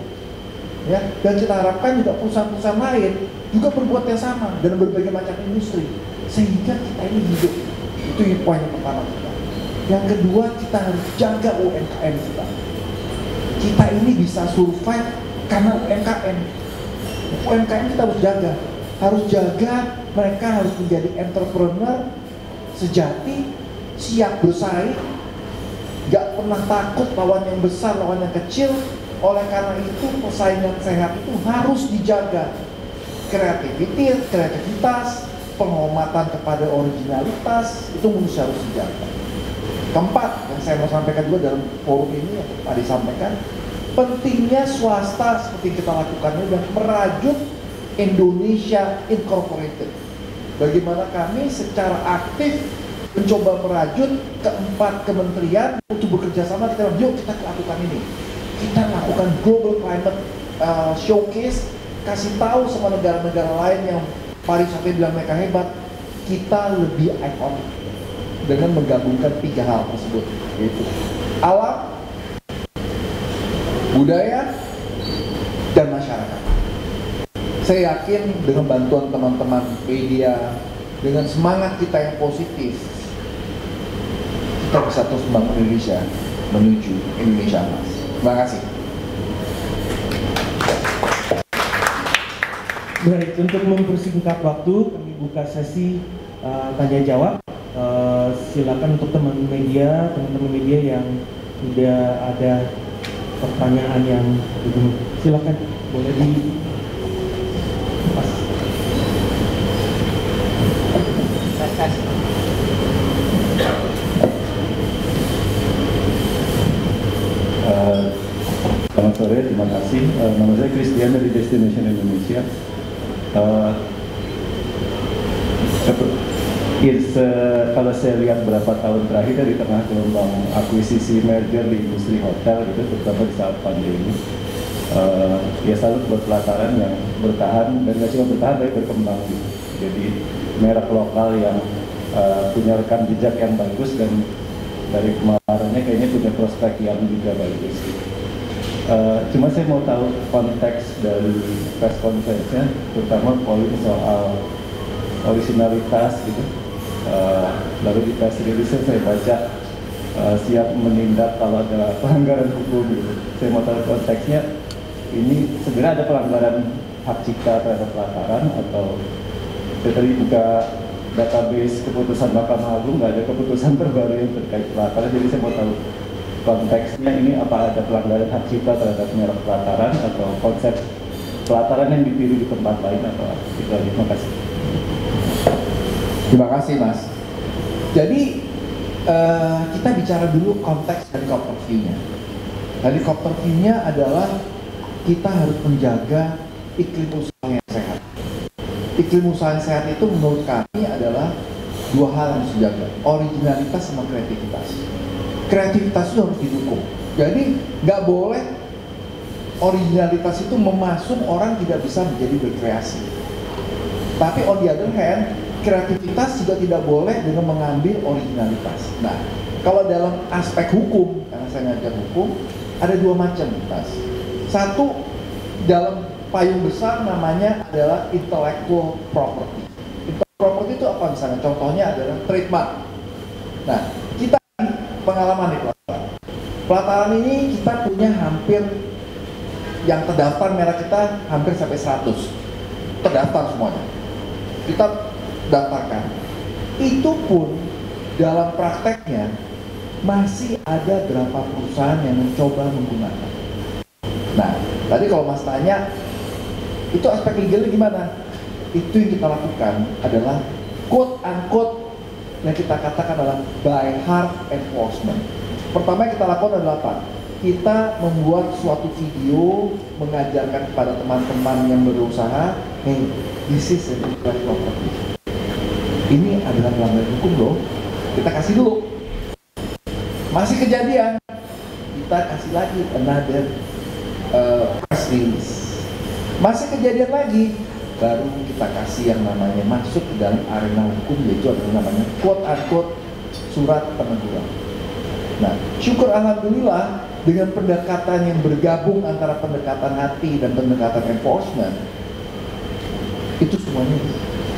Ya, dan kita harapkan juga perusahaan-perusahaan lain juga berbuat yang sama dan berbagai macam industri sehingga kita ini hidup. Itu poin yang pertama kita. Yang kedua, kita harus jaga UMKM kita. Kita ini bisa survive karena UMKM. UMKM kita harus jaga, mereka harus menjadi entrepreneur sejati, siap bersaing, gak pernah takut lawan yang besar, lawan yang kecil. Oleh karena itu persaingan sehat itu harus dijaga. Kreativitas, penghormatan kepada originalitas itu manusia harus dijaga. Keempat, yang saya mau sampaikan juga dalam forum ini yang tadi disampaikan, pentingnya swasta seperti kita lakukan ini dan merajut Indonesia Incorporated. Bagaimana kami secara aktif mencoba merajut keempat kementerian untuk bekerja sama. Kita bilang, yuk kita lakukan ini. Kita lakukan Global Climate Showcase, kasih tahu sama negara-negara lain yang pariwisata bilang mereka hebat, kita lebih ikonik dengan menggabungkan 3 hal tersebut, yaitu alam, budaya, dan masyarakat. Saya yakin dengan bantuan teman-teman media, dengan semangat kita yang positif, kita bisa terus membangun Indonesia menuju Indonesia Emas. Terima kasih. Baik, untuk mempersingkat waktu, kami buka sesi tanya jawab. Silakan untuk teman-teman media yang tidak ada pertanyaan yang silakan boleh di pas. Selamat sore, terima kasih. Nama saya Christian dari Destination Indonesia. Kalau saya lihat berapa tahun terakhir dari tengah gelombang akuisisi merger di industri hotel gitu, terutama di saat pandemi, ya selalu buat pelataran yang bertahan dan nggak cuma bertahan tapi berkembang gitu. Jadi merek lokal yang punya rekam jejak yang bagus dan dari kemarinnya kayaknya punya prospek yang juga bagus. Cuma saya mau tahu konteks dari press conference-nya, terutama poin soal originalitas gitu. Lalu di press release saya baca siap menindak kalau ada pelanggaran hukum gitu. Saya mau tahu konteksnya, ini sebenarnya ada pelanggaran hak cipta terhadap pelataran atau saya tadi buka database keputusan Mahkamah Agung, nggak ada keputusan terbaru yang terkait pelataran, jadi saya mau tahu konteksnya ini apa ada pelanggaran hak cipta terhadap merek pelataran atau konsep pelataran yang ditiru di tempat lain atau itu aja. Terima kasih. Terima kasih Mas. Jadi kita bicara dulu konteks helikopter view-nya. Helikopter view-nya adalah kita harus menjaga iklim usaha yang sehat. Iklim usaha yang sehat itu menurut kami adalah 2 hal yang harus dijaga, originalitas sama kreativitas. Kreativitas itu harus didukung. Jadi nggak boleh originalitas itu memasung orang tidak bisa menjadi berkreasi. Tapi on the other hand, kreativitas juga tidak boleh dengan mengambil originalitas. Nah, kalau dalam aspek hukum, karena saya ngajar hukum, ada 2 macam, Mas. Satu, dalam payung besar namanya adalah intellectual property. Intellectual property itu apa misalnya? Contohnya adalah trademark. Nah, kita pengalaman di pelataran. Pelataran ini kita punya hampir yang terdaftar merek kita hampir sampai 100. Terdaftar semuanya. Kita daftarkan. Itu pun dalam prakteknya masih ada berapa perusahaan yang mencoba menggunakan. Nah, tadi kalau Mas tanya, itu aspek legalnya gimana? Itu yang kita lakukan adalah quote unquote yang kita katakan adalah by heart enforcement. Pertama yang kita lakukan adalah apa? Kita membuat suatu video mengajarkan kepada teman-teman yang berusaha, hey, this is an intellectual property. Ini adalah pelanggaran hukum loh. Kita kasih dulu. Masih kejadian, kita kasih lagi another press release. Masih kejadian lagi, baru kita kasih yang namanya masuk ke dalam arena hukum, yaitu ada namanya quote unquote surat peneguran. Nah, syukur alhamdulillah dengan pendekatan yang bergabung antara pendekatan hati dan pendekatan enforcement, itu semuanya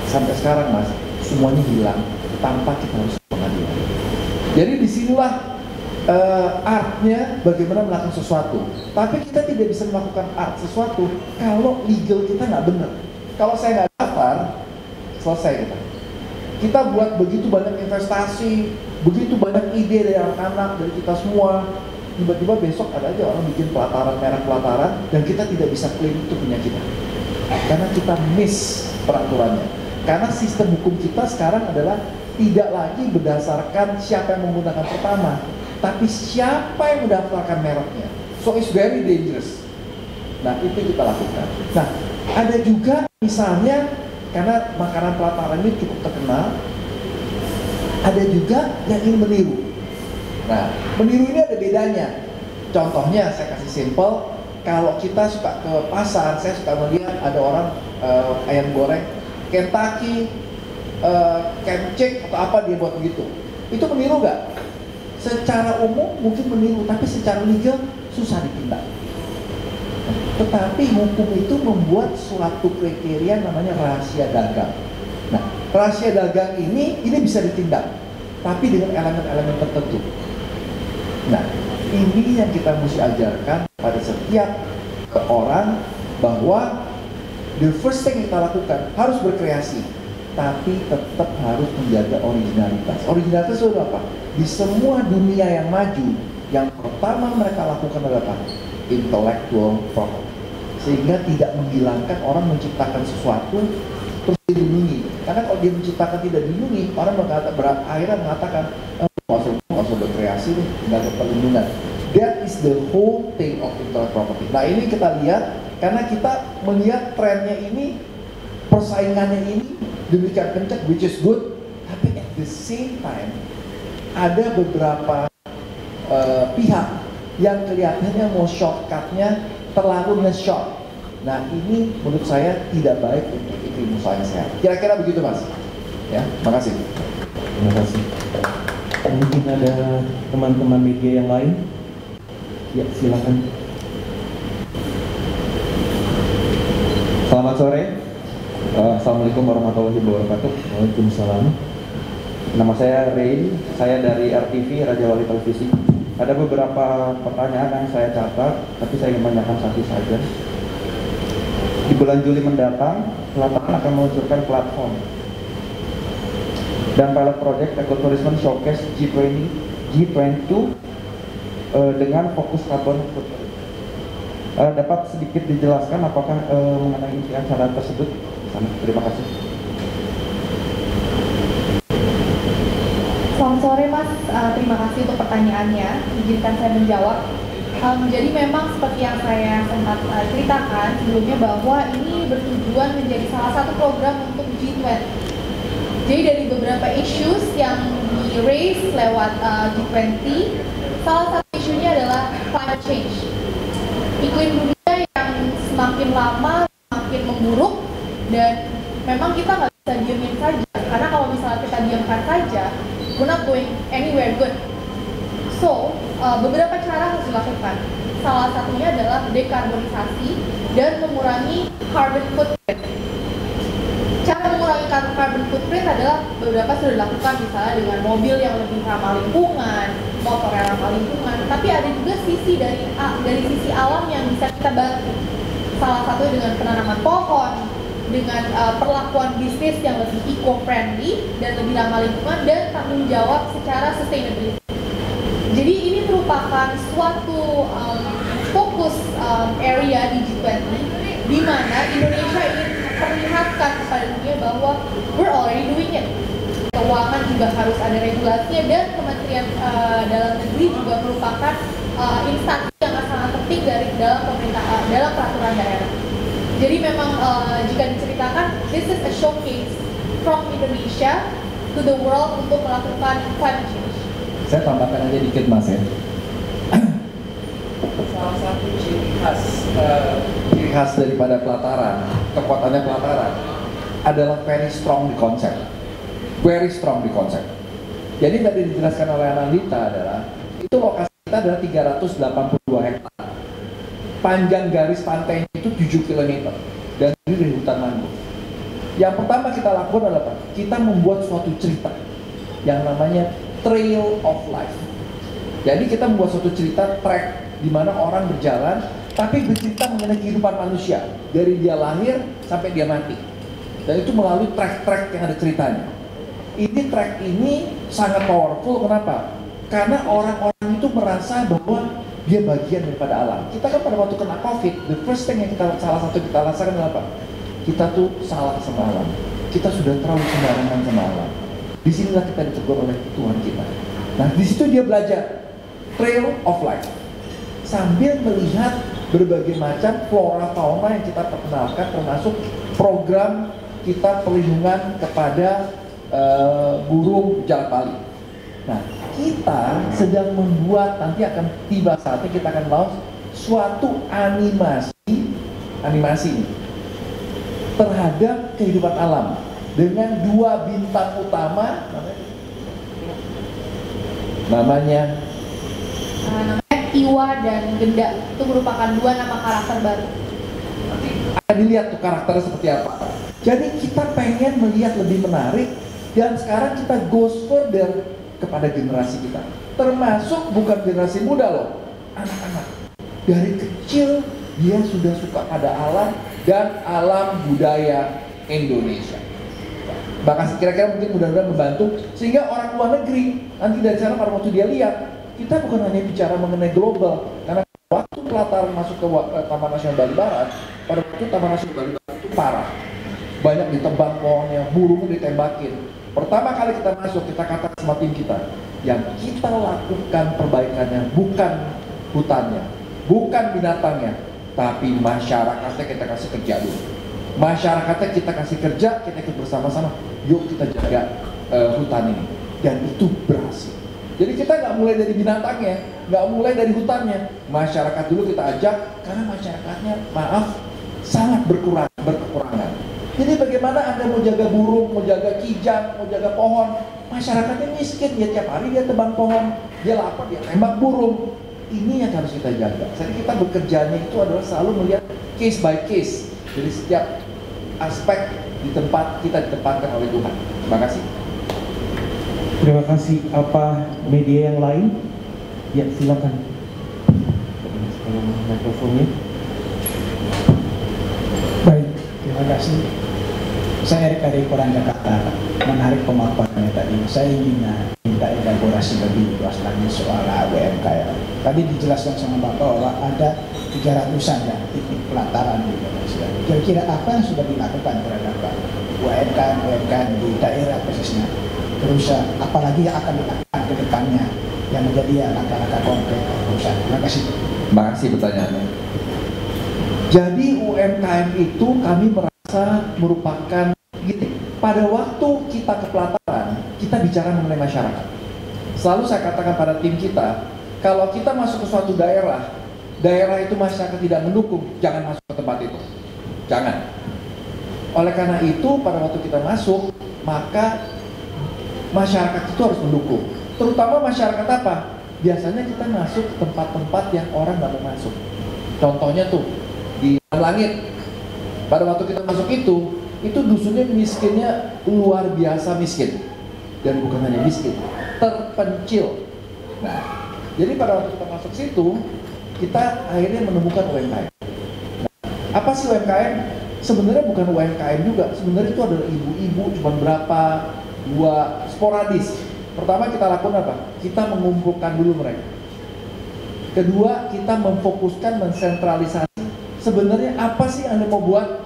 sampai sekarang Mas, semuanya hilang tanpa kita harus pengadilan. Jadi disinilah artnya bagaimana melakukan sesuatu. Tapi kita tidak bisa melakukan art sesuatu kalau legal kita nggak benar. Kalau saya nggak daftar, selesai kita. Kita buat begitu banyak investasi, begitu banyak ide dari anak-anak, dari kita semua. Tiba-tiba besok ada aja orang bikin pelataran, merek pelataran, dan kita tidak bisa klaim itu punya kita. Karena kita miss peraturannya. Karena sistem hukum kita sekarang adalah tidak lagi berdasarkan siapa yang menggunakan pertama, tapi siapa yang mendaftarkan mereknya. So it's very dangerous. Nah, itu kita lakukan. Nah, ada juga misalnya karena makanan pelataran ini cukup terkenal, ada juga yang ingin meniru. Nah, meniru ini ada bedanya. Contohnya saya kasih simple, kalau kita suka ke pasar, saya suka melihat ada orang ayam goreng Kentucky, Kemcek atau apa dia buat begitu. Itu meniru nggak? Secara umum mungkin meniru, tapi secara legal susah ditindak. Tetapi hukum itu membuat suatu kriteria namanya rahasia dagang. Nah, rahasia dagang ini bisa ditindak, tapi dengan elemen-elemen tertentu. Nah, ini yang kita mesti ajarkan pada setiap orang, bahwa the first thing kita lakukan harus berkreasi, tapi tetap harus menjaga originalitas. Originalitas itu apa? Di semua dunia yang maju, yang pertama mereka lakukan adalah apa? Intellectual property. Sehingga tidak menghilangkan orang menciptakan sesuatu terus dilindungi. Karena kalau dia menciptakan tidak dilindungi, orang akhirnya mengatakan nggak usah berkreasi nih, nggak ada perlindungan. That is the whole thing of intellectual property. Nah, ini kita lihat karena kita melihat trennya ini, persaingannya ini demikian kencang, which is good. Tapi at the same time ada beberapa pihak yang kelihatannya mau shortcutnya terlalu nge-short. Nah, ini menurut saya tidak baik untuk iklim usaha yang sehat. Kira-kira begitu, Mas. Ya, makasih. Terima kasih. Mungkin ada teman-teman media yang lain? Ya, silakan. Selamat sore. Assalamualaikum warahmatullahi wabarakatuh. Waalaikumsalam. Nama saya Ray, saya dari RTV Raja Wali Televisi. Ada beberapa pertanyaan yang saya catat, tapi saya ingin menanyakan satu saja. Di bulan Juli mendatang, Pelataran akan meluncurkan platform dan pilot project Ecotourism Showcase G22 dengan fokus carbon footprint. Dapat sedikit dijelaskan apakah mengenai acara tersebut? Terima kasih. Selamat sore Mas, terima kasih untuk pertanyaannya. Izinkan saya menjawab. Jadi memang seperti yang saya sempat ceritakan sebelumnya, bahwa ini bertujuan menjadi salah satu program untuk G20. Jadi dari beberapa issues yang di-raise lewat G20, salah satu isunya adalah climate change. Iklim dunia yang semakin lama semakin memburuk, dan memang kita nggak bisa diamin saja, karena kalau misalnya kita diamkan saja, we're not going anywhere good. So, beberapa cara harus dilakukan. Salah satunya adalah dekarbonisasi dan mengurangi carbon footprint. Cara mengurangi carbon footprint adalah beberapa sudah dilakukan, misalnya dengan mobil yang lebih ramah lingkungan, motor yang ramah lingkungan. Tapi ada juga sisi dari sisi alam yang bisa kita bantu. Salah satu dengan penanaman pohon, dengan perlakuan bisnis yang lebih eco-friendly dan lebih ramah lingkungan, dan tanggung jawab secara sustainability. Jadi ini merupakan suatu fokus area di G20, di mana Indonesia ingin memperlihatkan kepada dunia bahwa we're already doing it. Keuangan juga harus ada regulasinya, dan Kementerian Dalam Negeri juga merupakan instansi yang sangat penting dari dalam peraturan daerah. Jadi memang jika diceritakan, this is a showcase from Indonesia to the world untuk melakukan climate change. Saya tambahkan aja dikit Mas ya. Salah satu ciri khas daripada pelataran, kekuatannya pelataran adalah very strong di konsep. Very strong di konsep. Jadi tadi dijelaskan oleh Anandita adalah, itu lokasi kita adalah 382 hektar. Panjang garis pantainya itu 7 km dan ini dari hutan mangrove. Yang pertama kita lakukan adalah apa? Kita membuat suatu cerita yang namanya Trail of Life. Jadi kita membuat suatu cerita track di mana orang berjalan, tapi bercerita mengenai kehidupan manusia dari dia lahir sampai dia mati. Dan itu melalui track-track yang ada ceritanya. Ini track ini sangat powerful. Kenapa? Karena orang-orang itu merasa bahwa dia bagian daripada alam. Kita kan pada waktu kena COVID, the first thing yang salah satu kita rasakan adalah apa? Kita tuh salah sama alam. Kita sudah terlalu sembarangan sama alam. Disinilah kita ditegur oleh Tuhan kita. Nah, di situ dia belajar trail of life, sambil melihat berbagai macam flora fauna yang kita perkenalkan, termasuk program kita perlindungan kepada burung jalak bali. Nah, kita sedang membuat, nanti akan tiba saatnya kita akan launch suatu animasi terhadap kehidupan alam dengan 2 bintang utama, namanya Iwa dan Genda. Itu merupakan 2 nama karakter baru. Akan dilihat tuh karakternya seperti apa. Jadi kita pengen melihat lebih menarik, dan sekarang kita goes further kepada generasi kita, termasuk bukan generasi muda loh, anak-anak. Dari kecil dia sudah suka pada alam dan alam budaya Indonesia. Bahkan kira-kira mungkin mudah-mudahan membantu sehingga orang luar negeri nanti dari sana pada waktu dia lihat, kita bukan hanya bicara mengenai global, karena waktu pelataran masuk ke Taman Nasional Bali Barat, pada waktu Taman Nasional Bali Barat itu parah, banyak ditebang pohonnya, burung ditembakin. Pertama kali kita masuk, kita katakan sama tim kita, yang kita lakukan perbaikannya bukan hutannya, bukan binatangnya, tapi masyarakatnya kita kasih kerja dulu. Masyarakatnya kita kasih kerja, kita ikut bersama-sama, yuk kita jaga hutan ini. Dan itu berhasil. Jadi kita nggak mulai dari binatangnya, nggak mulai dari hutannya, masyarakat dulu kita ajak, karena masyarakatnya, maaf, sangat berkekurangan. Jadi bagaimana Anda mau jaga burung, mau jaga kijang, mau jaga pohon, masyarakatnya miskin, ya tiap hari dia tebang pohon, dia lapar, dia tembak burung. Ini yang harus kita jaga. Jadi kita bekerjanya itu adalah selalu melihat case by case. Jadi setiap aspek di tempat kita ditempatkan oleh Tuhan. Terima kasih. Terima kasih. Apa media yang lain? Ya, silakan. Mikrofonnya. Baik, terima kasih. Saya Erik dari Koran Jakarta. Menarik pemaparannya tadi. Saya ingin minta elaborasi lebih luas lagi soal UMKM. Tadi dijelaskan sama Bapak bahwa ada 300-an ya titik pelataran di Indonesia. Kira-kira apa yang sudah dilakukan terhadap UMKM di daerah persisnya? Terus apalagi yang akan dilakukan ke depannya yang menjadi langkah-langkah konkret perusahaan? Terima kasih. Terima kasih pertanyaannya. Jadi UMKM itu kami merasa merupakan gini, pada waktu kita ke pelataran, kita bicara mengenai masyarakat. Selalu saya katakan pada tim kita, kalau kita masuk ke suatu daerah itu masyarakat tidak mendukung, jangan masuk ke tempat itu. Jangan. Oleh karena itu, pada waktu kita masuk, maka masyarakat itu harus mendukung. Terutama masyarakat apa? Biasanya kita masuk ke tempat-tempat yang orang nggak mau masuk. Contohnya tuh, di Langit. Pada waktu kita masuk itu dusunnya miskinnya luar biasa miskin. Dan bukan hanya miskin, terpencil. Nah, jadi pada waktu kita masuk situ, kita akhirnya menemukan UMKM. Nah, apa sih UMKM? Sebenarnya bukan UMKM juga. Sebenarnya itu adalah ibu-ibu, cuma berapa, 2 sporadis. Pertama kita lakukan apa? Kita mengumpulkan dulu mereka. Kedua, kita memfokuskan, mensentralisasi. Sebenarnya apa sih yang Anda mau buat?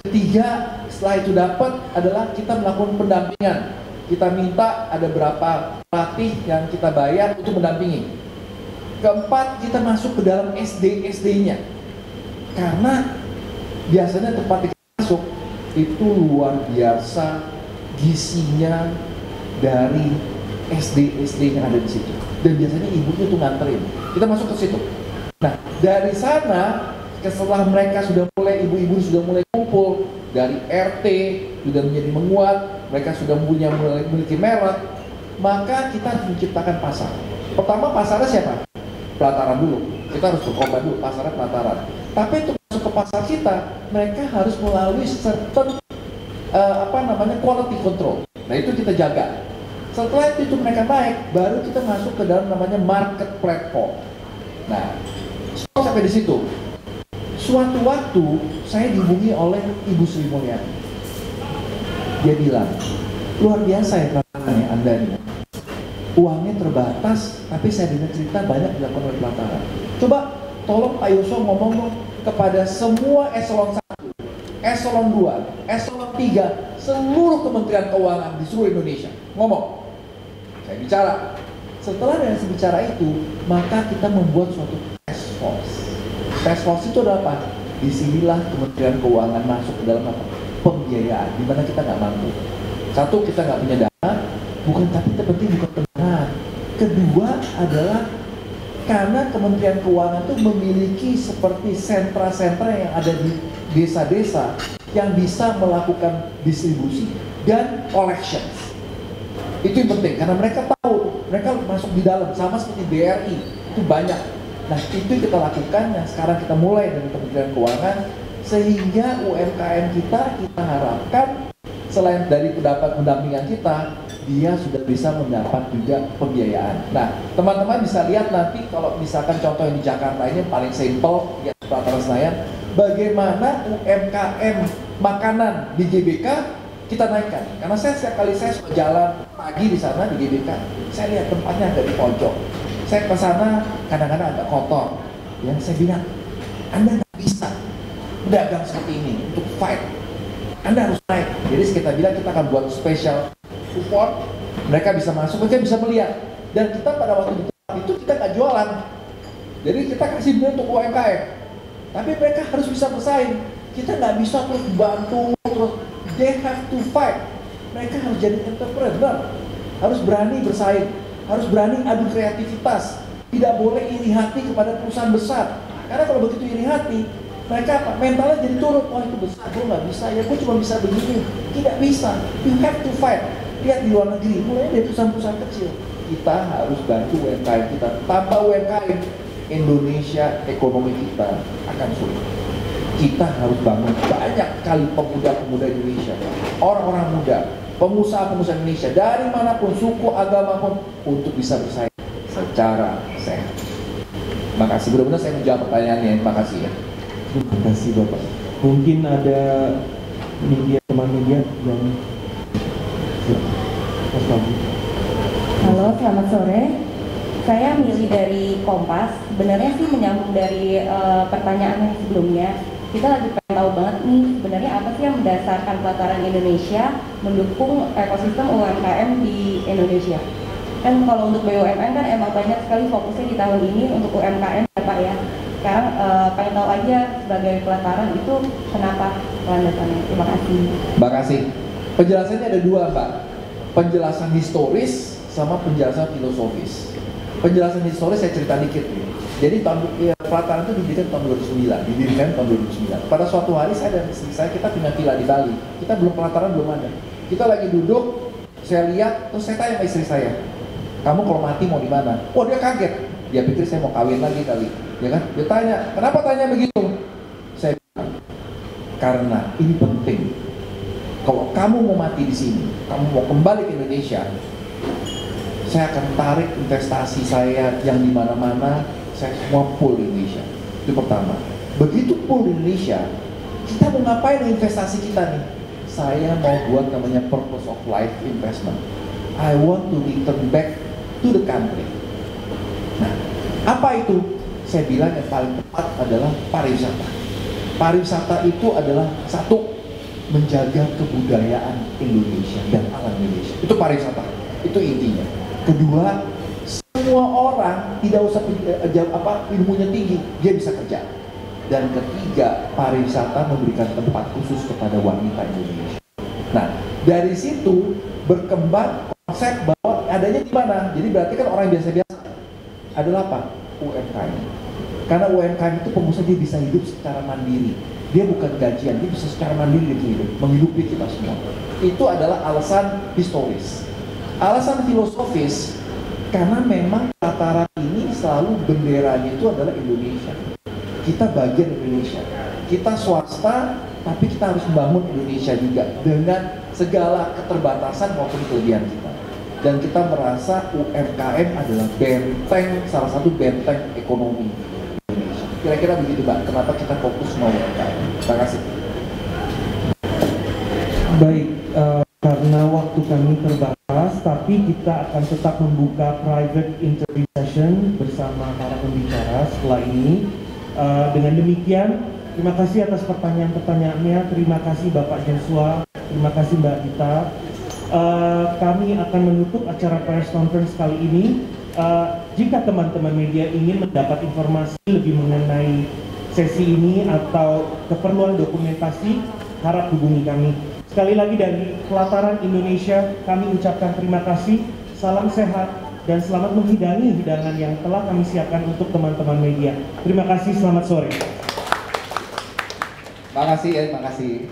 Ketiga, setelah itu dapat adalah kita melakukan pendampingan. Kita minta ada berapa pelatih yang kita bayar untuk mendampingi. Keempat, kita masuk ke dalam SD-nya. Karena biasanya tempat kita masuk itu luar biasa gizinya dari SD yang ada di situ. Dan biasanya ibunya tuh nganterin. Kita masuk ke situ. Nah, dari sana setelah mereka sudah mulai, ibu-ibu sudah mulai kumpul, dari RT sudah menjadi menguat, mereka sudah memiliki merek, maka kita harus menciptakan pasar. Pertama pasarnya siapa? Pelataran dulu. Kita harus berkorban dulu, pasarnya pelataran. Tapi untuk masuk ke pasar kita, mereka harus melalui certain quality control. Nah itu kita jaga. Setelah itu mereka naik, baru kita masuk ke dalam namanya market platform. Nah, sampai di situ. Suatu waktu saya dihubungi oleh Ibu Sri Mulyani. Dia bilang, luar biasa ya pelatarannya Anda ini. Uangnya terbatas, tapi saya dengar cerita banyak dilakukan oleh pelataran. Coba tolong Pak Yosua ngomong dong kepada semua eselon 1, eselon 2, eselon 3, seluruh Kementerian Keuangan di seluruh Indonesia. Ngomong. Saya bicara. Setelah dari bicara itu, maka kita membuat suatu task force. Task force itu adalah apa? Disinilah Kementerian Keuangan masuk ke dalam apa? Pembiayaan, di mana kita nggak mampu. Satu, kita nggak punya dana, bukan, tapi terpenting bukan pendanaan. Kedua adalah karena Kementerian Keuangan itu memiliki seperti sentra-sentra yang ada di desa-desa yang bisa melakukan distribusi dan collections. Itu yang penting, karena mereka tahu, mereka masuk di dalam, sama seperti BRI, itu banyak. Nah, itu kita lakukan, yang sekarang kita mulai dari Kementerian Keuangan, sehingga UMKM kita harapkan, selain dari pendapat pendampingan kita, dia sudah bisa mendapat juga pembiayaan. Nah, teman-teman bisa lihat nanti, kalau misalkan contoh yang di Jakarta ini paling simple, ya Pelataran Senayan, bagaimana UMKM makanan di GBK, kita naikkan, karena saya setiap kali saya suka jalan pagi di sana di GBK, saya lihat tempatnya agak di pojok. Saya ke sana kadang-kadang agak kotor. Yang saya bilang, Anda nggak bisa berdagang seperti ini untuk fight. Anda harus naik. Jadi kita bilang kita akan buat special support. Mereka bisa masuk, mereka bisa melihat. Dan kita pada waktu itu kita nggak jualan. Jadi kita kasih beli untuk UMKM. Tapi mereka harus bisa bersaing. Kita nggak bisa terus bantu terus. They have to fight. Mereka harus jadi entrepreneur, harus berani bersaing, harus berani adu kreativitas. Tidak boleh iri hati kepada perusahaan besar. Karena kalau begitu iri hati, mereka mentalnya jadi turun. Wah, itu besar, gue nggak bisa. Ya gue cuma bisa begini. Tidak bisa. You have to fight. Lihat di luar negeri, mulai dari perusahaan-perusahaan kecil. Kita harus bantu UMKM kita. Tanpa UMKM, Indonesia, ekonomi kita akan sulit. Kita harus bangun banyak kali pemuda-pemuda Indonesia, orang-orang muda, pengusaha-pengusaha Indonesia dari manapun, suku, agama pun, untuk bisa bersaing secara sehat. Terima kasih. Mudah-mudahan saya menjawab pertanyaannya. Terima kasih ya. Terima kasih Bapak. Mungkin ada media, teman media yang Halo, selamat sore. Saya milih dari Kompas. Sebenarnya sih menyambung dari pertanyaan yang sebelumnya. Kita lagi pengen tahu banget nih, sebenarnya apa sih yang mendasarkan Pelataran Indonesia mendukung ekosistem UMKM di Indonesia? Kan kalau untuk BUMN kan emang banyak sekali fokusnya di tahun ini untuk UMKM ya Pak ya. Sekarang pengen tahu aja sebagai Pelataran itu kenapa landasannya. Terima kasih. Terima kasih. Penjelasannya ada dua Pak. Penjelasan historis sama penjelasan filosofis. Penjelasan historis saya cerita dikit nih. Jadi Pelataran itu didirikan tahun 2009. Pada suatu hari saya dan istri saya, kita punya villa di Bali. Kita belum Pelataran, belum ada. Kita lagi duduk, saya lihat, terus saya tanya sama istri saya, kamu kalau mati mau di mana? Oh, dia kaget. Dia pikir saya mau kawin lagi kali, ya kan? Dia tanya, kenapa tanya begitu? Saya bilang, karena ini penting. Kalau kamu mau mati di sini, kamu mau kembali ke Indonesia, saya akan tarik investasi saya yang di mana-mana, saya semua full di Indonesia. Itu pertama. Begitu full di Indonesia, kita mau ngapain investasi kita nih? Saya mau buat namanya purpose of life investment. I want to return back to the country. Nah, apa itu? Saya bilang yang paling tepat adalah pariwisata. Pariwisata itu adalah satu, menjaga kebudayaan Indonesia dan alam Indonesia. Itu pariwisata. Itu intinya. Kedua, semua orang tidak usah ilmunya tinggi, dia bisa kerja. Dan ketiga, pariwisata memberikan tempat khusus kepada wanita Indonesia. Nah, dari situ berkembang konsep bahwa adanya di mana. Jadi berarti kan orang biasa-biasa adalah apa? UMKM. Karena UMKM itu pengusaha, dia bisa hidup secara mandiri. Dia bukan gajian, dia bisa secara mandiri hidup, menghidupi kita semua. Itu adalah alasan historis. Alasan filosofis, karena memang Pelataran ini selalu benderanya itu adalah Indonesia. Kita bagian Indonesia. Kita swasta, tapi kita harus membangun Indonesia juga dengan segala keterbatasan maupun kelebihan kita. dan kita merasa UMKM adalah benteng, salah satu benteng ekonomi Indonesia. Kira-kira begitu Mbak, kenapa kita fokus sama UMKM? Terima kasih. Baik, karena waktu kami terbatas, tapi kita akan tetap membuka private interview session bersama para pembicara setelah ini. Dengan demikian, terima kasih atas pertanyaan-pertanyaannya. Terima kasih Bapak Joshua, terima kasih Mbak Dita. Kami akan menutup acara press conference kali ini. Jika teman-teman media ingin mendapat informasi lebih mengenai sesi ini atau keperluan dokumentasi, harap hubungi kami. Sekali lagi dari Pelataran Indonesia, kami ucapkan terima kasih, salam sehat, dan selamat menghidangi hidangan yang telah kami siapkan untuk teman-teman media. Terima kasih, selamat sore. Makasih ya, makasih.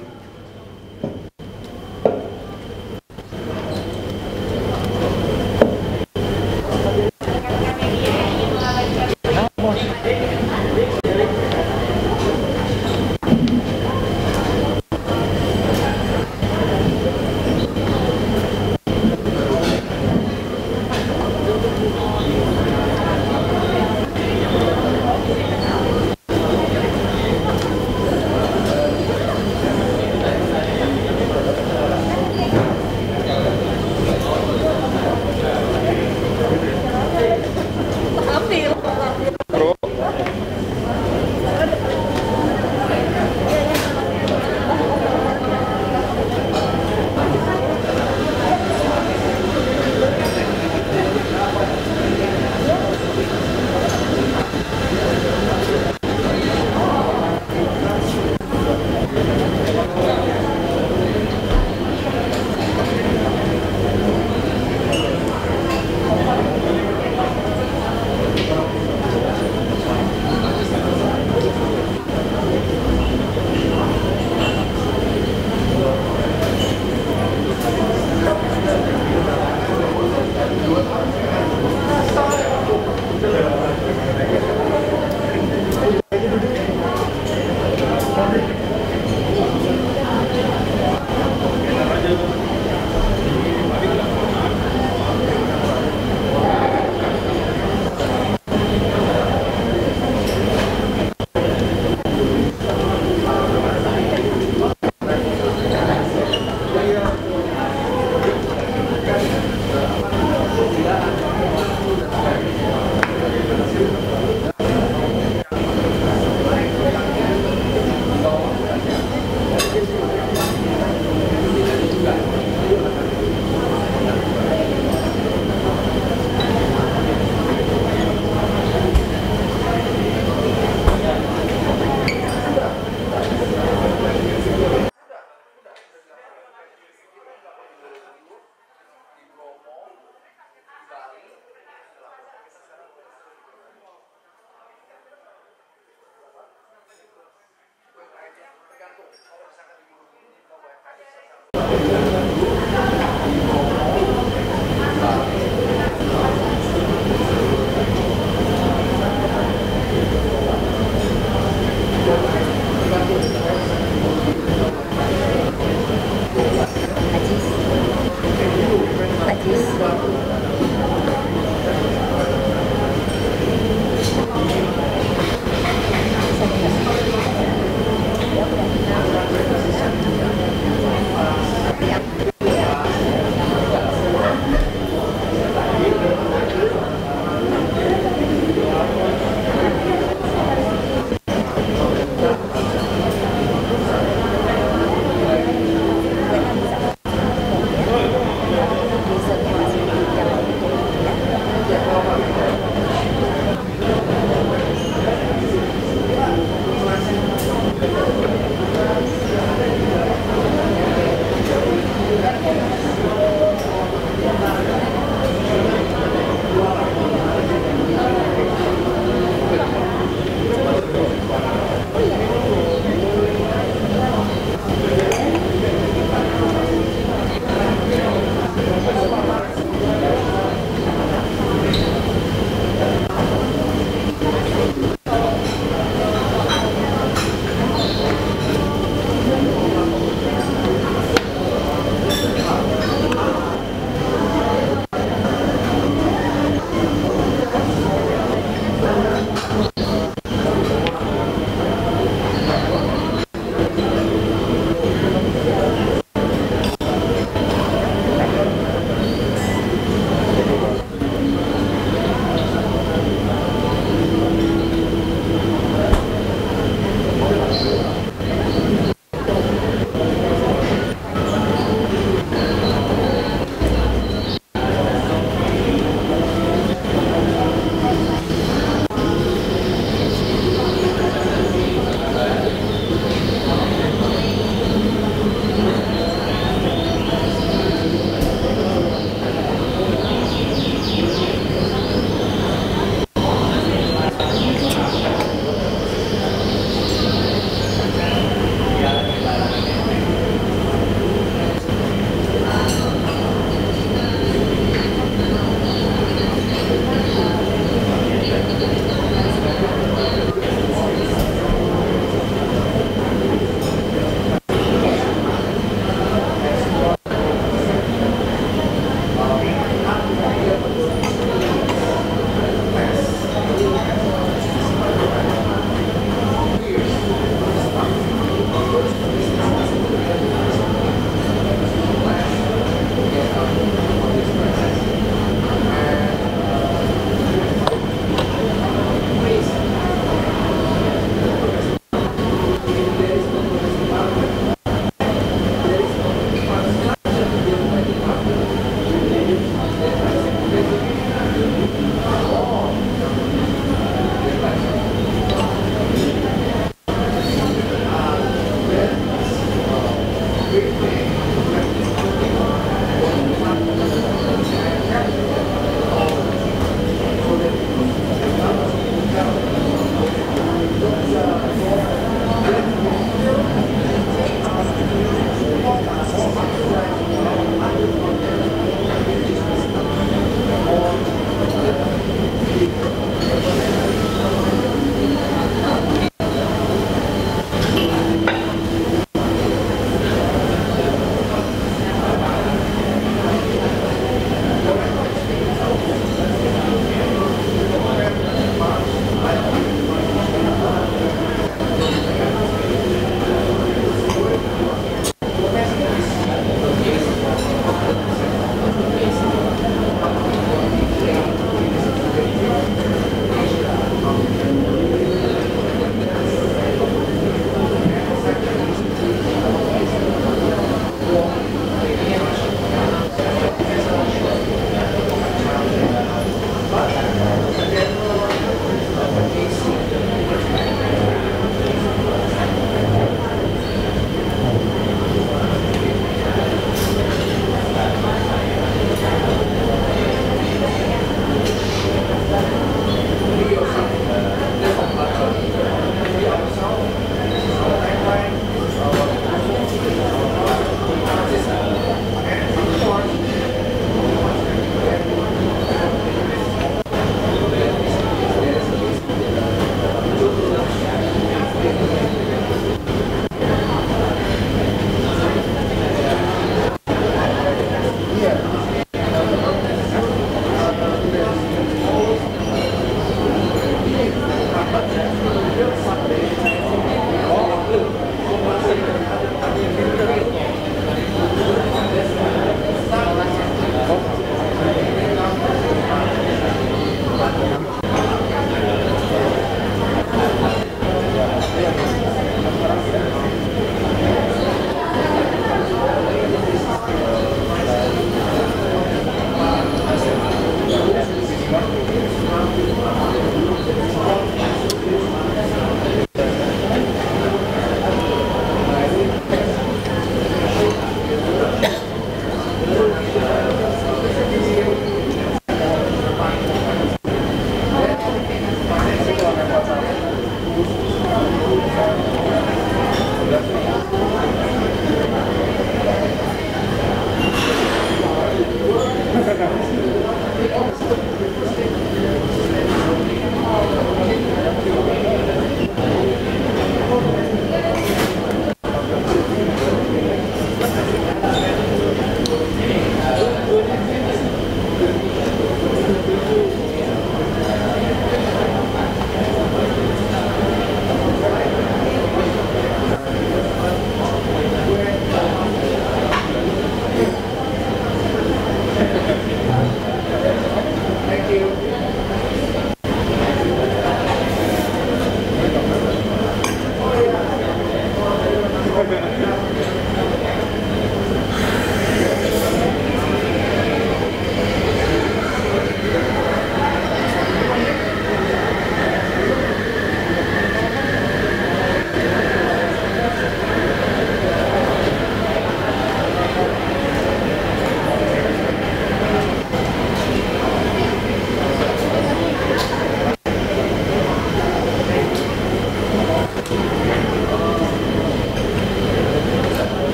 Gracias.